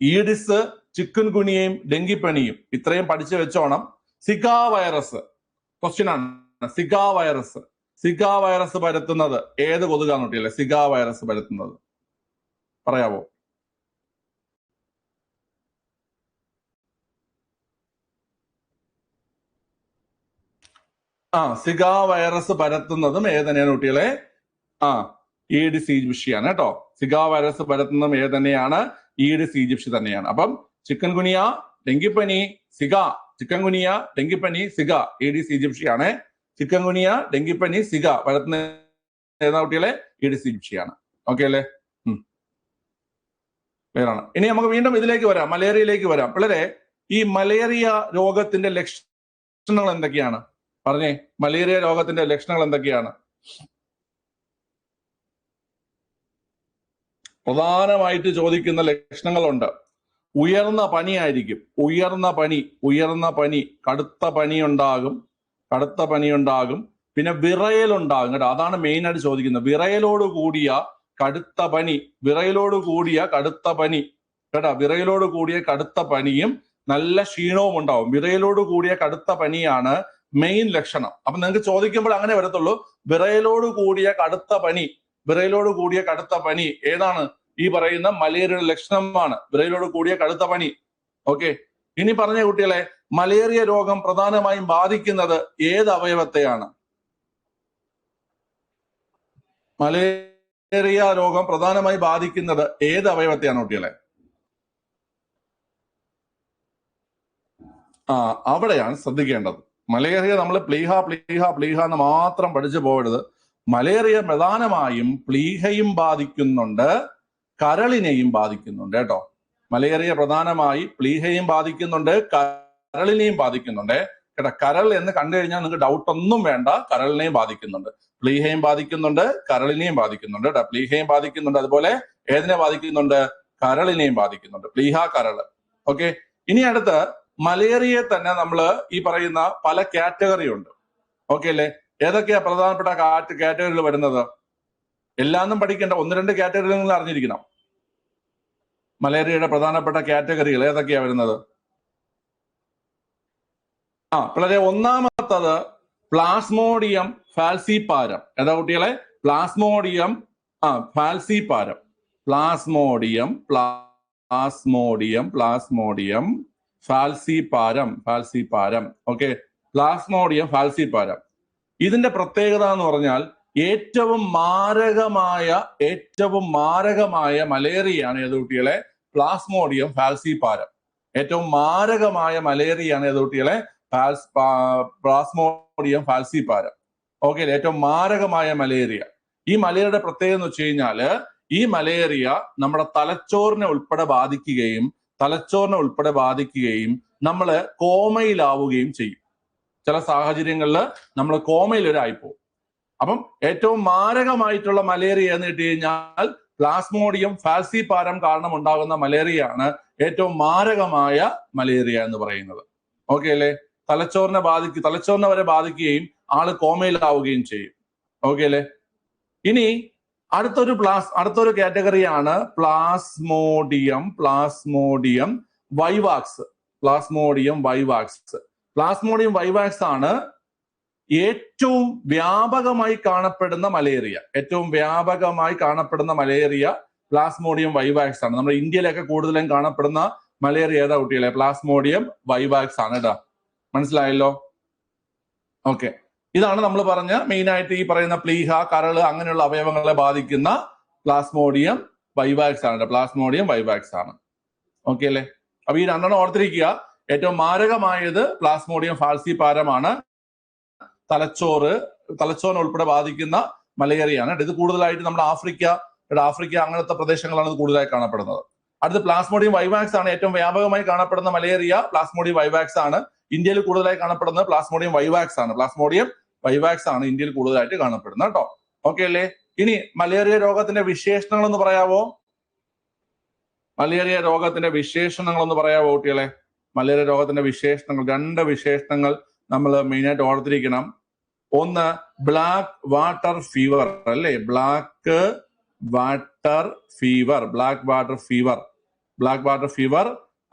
ഈഡിസ്, ചിക്കുൻ ഗുനിയയും ഡെങ്കിപ്പനിയും ഇത്രയും പഠിച്ചു വെച്ചോണം. സിഗാ വൈറസ് ക്വസ്റ്റ്യൻ ആണ്. സിഗാ വൈറസ് പരത്തുന്നത് ഏത് കൊതുകാണ് കുട്ടിയല്ലേ? സിഗാ വൈറസ് പരത്തുന്നത് പറയാവോ? സിഗാ വൈറസ് പരത്തുന്നതും ഏതന്നെയാണ് കുട്ടികളെ? ഈഡിസ് ഈജിപ്ഷിയാണ് കേട്ടോ. സിഗാ വൈറസ് പരത്തുന്നതും ഏതന്നെയാണ്? ഈഡിസ് ഈജിപ്ഷി തന്നെയാണ്. അപ്പം ചിക്കൻ ഗുനിയ, ഡെങ്കിപ്പനി, സിഗ. ഈഡിസ് ഈജിപ്ഷിയാണ്. ചിക്കൻ ഗുനിയ, ഡെങ്കിപ്പനി, സിഗ പരത്തുന്ന ഏതാ കുട്ടികളെ? ഈഡിസ് ഈജിപ്ഷിയാണ്. ഓക്കെ അല്ലേ? ക്ലിയർ ആണ്. ഇനി നമുക്ക് വീണ്ടും ഇതിലേക്ക് വരാം, മലേറിയയിലേക്ക് വരാം. പിള്ളേരെ, ഈ മലേറിയ രോഗത്തിന്റെ ലക്ഷണങ്ങൾ എന്തൊക്കെയാണ്? പറഞ്ഞേ, മലേറിയ രോഗത്തിന്റെ ലക്ഷണങ്ങൾ എന്തൊക്കെയാണ്? പ്രധാനമായിട്ട് ചോദിക്കുന്ന ലക്ഷണങ്ങളുണ്ട്. ഉയർന്ന പനിയായിരിക്കും. ഉയർന്ന പനി, കടുത്ത പനിയുണ്ടാകും. പിന്നെ വിറയലുണ്ടാകും കേട്ടോ. അതാണ് മെയിൻ ആയിട്ട് ചോദിക്കുന്നത്. വിറയലോട് കൂടിയ കടുത്ത പനിയും നല്ല ക്ഷീണവും ഉണ്ടാവും. വിറയലോട് കൂടിയ കടുത്ത പനിയാണ് മെയിൻ ലക്ഷണം. അപ്പൊ നിങ്ങൾക്ക് ചോദിക്കുമ്പോൾ അങ്ങനെ വരത്തുള്ളൂ. വിറയലോട് കൂടിയ കടുത്ത പനി ഏതാണ്? ഈ പറയുന്ന മലേറിയയുടെ ലക്ഷണമാണ് വിറയലോട് കൂടിയ കടുത്ത പനി. ഓക്കെ. ഇനി പറഞ്ഞ കുട്ടികളെ, മലേറിയ രോഗം പ്രധാനമായും ബാധിക്കുന്നത് ഏത് അവയവത്തെയാണ്? മലേറിയ രോഗം പ്രധാനമായി ബാധിക്കുന്നത് ഏത് അവയവത്തെയാണ് കുട്ടികളെ? അവിടെയാണ് ശ്രദ്ധിക്കേണ്ടത്. മലേറിയ നമ്മൾ പ്ലീഹ എന്ന് മാത്രം പഠിച്ചു പോകരുത്. മലേറിയ പ്രധാനമായും പ്ലീഹയും ബാധിക്കുന്നുണ്ട്, കരളിനെയും ബാധിക്കുന്നുണ്ട് കേട്ടോ. മലേറിയ പ്രധാനമായി പ്ലീഹയും ബാധിക്കുന്നുണ്ട്, കരളിനെയും ബാധിക്കുന്നുണ്ട് കേട്ടോ. കരൾ എന്ന് കണ്ടു കഴിഞ്ഞാൽ നിങ്ങൾക്ക് ഡൗട്ട് ഒന്നും വേണ്ട. കരളിനെയും ബാധിക്കുന്നുണ്ട്, പ്ലീഹയും ബാധിക്കുന്നുണ്ട്, കരളിനെയും ബാധിക്കുന്നുണ്ട് കേട്ടോ. പ്ലീഹയും ബാധിക്കുന്നുണ്ട്, അതുപോലെ ഏതിനെ ബാധിക്കുന്നുണ്ട്? കരളിനെയും ബാധിക്കുന്നുണ്ട്. പ്ലീഹ, കരള്. ഓക്കെ. ഇനി അടുത്ത് മലേറിയയെ തന്നെ നമ്മൾ ഈ പറയുന്ന പല കാറ്റഗറി ഉണ്ട്. ഓക്കെ അല്ലേ? ഏതൊക്കെയാ പ്രധാനപ്പെട്ട കാറ്റഗറികൾ വരുന്നത്? എല്ലാന്നും പഠിക്കേണ്ട, 1-2 കാറ്റഗറികൾ നിങ്ങൾ അറിഞ്ഞിരിക്കണം. മലേറിയയുടെ പ്രധാനപ്പെട്ട കാറ്റഗറികൾ ഏതൊക്കെയാ വരുന്നത്? വളരെ ഒന്നാമത്തത് പ്ലാസ്മോഡിയം ഫാൽസിപാരം. ഏതാ കുട്ടികളെ? പ്ലാസ്മോഡിയം ഫാൽസിപാരം. പ്ലാസ്മോഡിയം ഫാൽസിപാരം. Okay, Plasmodium ഫാൽസിപാരം. ഇതിന്റെ പ്രത്യേകത എന്ന് പറഞ്ഞാൽ ഏറ്റവും മാരകമായ മലേറിയയാണ് ഏത് കുട്ടികളെ? പ്ലാസ്മോഡിയം ഫാൽസിപാരം. ഏറ്റവും മാരകമായ മലേറിയയാണ് ഏത് കുട്ടികളെ? പ്ലാസ്മോഡിയം ഫാൽസിപാരം. ഓക്കെ, ഏറ്റവും മാരകമായ മലേറിയ. ഈ മലേറിയയുടെ പ്രത്യേകത എന്ന് വെച്ച് കഴിഞ്ഞാല് ഈ മലേറിയ നമ്മുടെ തലച്ചോറിനെ ഉൾപ്പെടെ ബാധിക്കുകയും നമ്മൾ കോമയിലാവുകയും ചെയ്യും. ചില സാഹചര്യങ്ങളിൽ നമ്മൾ കോമയിൽ വരെ ആയിപ്പോകും. അപ്പം ഏറ്റവും മാരകമായിട്ടുള്ള മലേറിയ എന്ന് കിട്ടി കഴിഞ്ഞാൽ പ്ലാസ്മോഡിയം ഫാൽസിപാരം കാരണം ഉണ്ടാകുന്ന മലേറിയയാണ് ഏറ്റവും മാരകമായ മലേറിയ എന്ന് പറയുന്നത്. ഓക്കെ അല്ലേ? തലച്ചോറിനെ വരെ ബാധിക്കുകയും ആള് കോമയിലാവുകയും ചെയ്യും. ഓക്കെ അല്ലേ? ഇനി അടുത്തൊരു കാറ്റഗറിയാണ് പ്ലാസ്മോഡിയം വൈവാക്സ്. പ്ലാസ്മോഡിയം വൈവാക്സ് ആണ് ഏറ്റവും വ്യാപകമായി കാണപ്പെടുന്ന മലേറിയ. പ്ലാസ്മോഡിയം വൈവാക്സ് ആണ്. നമ്മുടെ ഇന്ത്യയിലൊക്കെ കൂടുതലും കാണപ്പെടുന്ന മലേറിയ ഏതാ കുട്ടികളെ? പ്ലാസ്മോഡിയം വൈവാക്സ് ആണ് കേട്ടോ. മനസ്സിലായല്ലോ? ഓക്കെ, ഇതാണ് നമ്മൾ പറഞ്ഞ മെയിൻ ആയിട്ട് ഈ പറയുന്ന പ്ലീഹ, കരള് അങ്ങനെയുള്ള അവയവങ്ങളെ ബാധിക്കുന്ന പ്ലാസ്മോഡിയം വൈവാക്സ് ആണ്. പ്ലാസ്മോഡിയം വൈവാക്സ് ആണ്. ഓക്കെ അല്ലേ? അപ്പൊ ഈ രണ്ടെണ്ണം ഓർത്തിരിക്കുക. ഏറ്റവും മാരകമായത് പ്ലാസ്മോഡിയം ഫാൽസിപാരമാണ്. തലച്ചോറിനെ ഉൾപ്പെടെ ബാധിക്കുന്ന മലേറിയയാണ്. ഇത് കൂടുതലായിട്ട് നമ്മുടെ ആഫ്രിക്ക അങ്ങനത്തെ പ്രദേശങ്ങളാണ് ഇത് കൂടുതലായി കാണപ്പെടുന്നത്. അടുത്ത പ്ലാസ്മോഡിയം വൈവാക്സ് ആണ്. ഏറ്റവും വ്യാപകമായി കാണപ്പെടുന്ന മലേറിയ പ്ലാസ്മോഡിയം വൈവാക്സ് ആണ്. ഇന്ത്യയിൽ കൂടുതലായി കാണപ്പെടുന്നത് പ്ലാസ്മോഡിയം വൈവാക്സ് ആണ് ഇന്ത്യയിൽ കൂടുതലായിട്ട് കാണപ്പെടുന്നത് കേട്ടോ. ഓക്കെ അല്ലേ? ഇനി മലേറിയ രോഗത്തിന്റെ വിശേഷണങ്ങൾ ഒന്ന് പറയാവോ? കുട്ടികളെ? മലേറിയ രോഗത്തിന്റെ വിശേഷണങ്ങൾ, 2 വിശേഷണങ്ങൾ നമ്മൾ മെയിനായിട്ട് ഓർത്തിരിക്കണം. ഒന്ന് ബ്ലാക്ക് വാട്ടർ ഫീവർ അല്ലേ? Black water fever.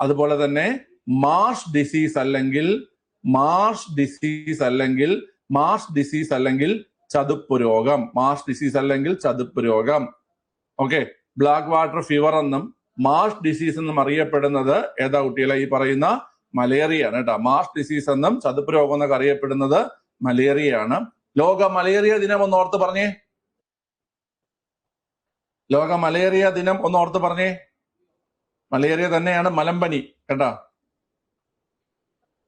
അതുപോലെ തന്നെ മാർഷ് ഡിസീസ് അല്ലെങ്കിൽ ചതുപ്പ് രോഗം. ഓക്കെ, ബ്ലാക്ക് വാട്ടർ ഫീവർ എന്നും മാർഷ് ഡിസീസ് എന്നും അറിയപ്പെടുന്നത് ഏതാ കുട്ടികളെ? ഈ പറയുന്ന മലേറിയയാണ് കേട്ടോ. മാർഷ് ഡിസീസ് എന്നും ചതുപ്പ് രോഗം എന്നൊക്കെ അറിയപ്പെടുന്നത് മലേറിയയാണ്. ലോക മലേറിയ ദിനം ഒന്ന് ഓർത്ത് പറഞ്ഞേ. മലേറിയ തന്നെയാണ് മലമ്പനി കേട്ടോ.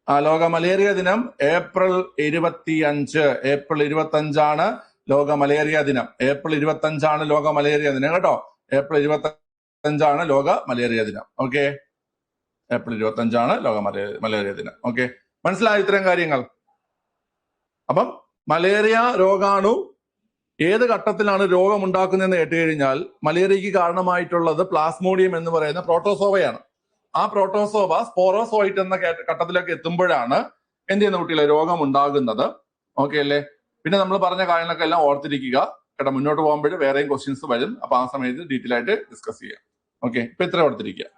ലോക മലേറിയ ദിനം ഏപ്രിൽ 25 ലോക മലേറിയ ദിനം. ഏപ്രിൽ 25 ലോക മലേറിയ ദിനം കേട്ടോ. ഏപ്രിൽ 25 ലോക മലേറിയ ദിനം. ഓക്കെ, ഏപ്രിൽ 25 ലോക മലേറിയ ദിനം. ഓക്കെ, മനസ്സിലായ ഇത്തരം കാര്യങ്ങൾ? അപ്പം മലേറിയ രോഗാണു ഏത് ഘട്ടത്തിലാണ് രോഗം ഉണ്ടാക്കുന്നതെന്ന് കേട്ട് കഴിഞ്ഞാൽ മലേറിയക്ക് കാരണമായിട്ടുള്ളത് പ്ലാസ്മോഡിയം എന്ന് പറയുന്ന പ്രോട്ടോസോവയാണ്. ആ പ്രോട്ടോസോവ സ്പോറോസോയിറ്റ് എന്ന ഘട്ടത്തിലേക്ക് എത്തുമ്പോഴാണ് എന്ത് ചെയ്യുന്ന കുട്ടികളെ? രോഗം ഉണ്ടാകുന്നത്. ഓക്കെ അല്ലേ? പിന്നെ നമ്മൾ പറഞ്ഞ കാര്യങ്ങളൊക്കെ എല്ലാം ഓർത്തിരിക്കുക കേട്ടോ. മുന്നോട്ട് പോകുമ്പോൾ വേറെയും ക്വസ്റ്റ്യൻസ് വരും. അപ്പൊ ആ സമയത്ത് ഡീറ്റെയിൽ ആയിട്ട് ഡിസ്കസ് ചെയ്യാം. ഓക്കെ, ഇപ്പൊ ഇത്ര ഓർത്തിരിക്കുക.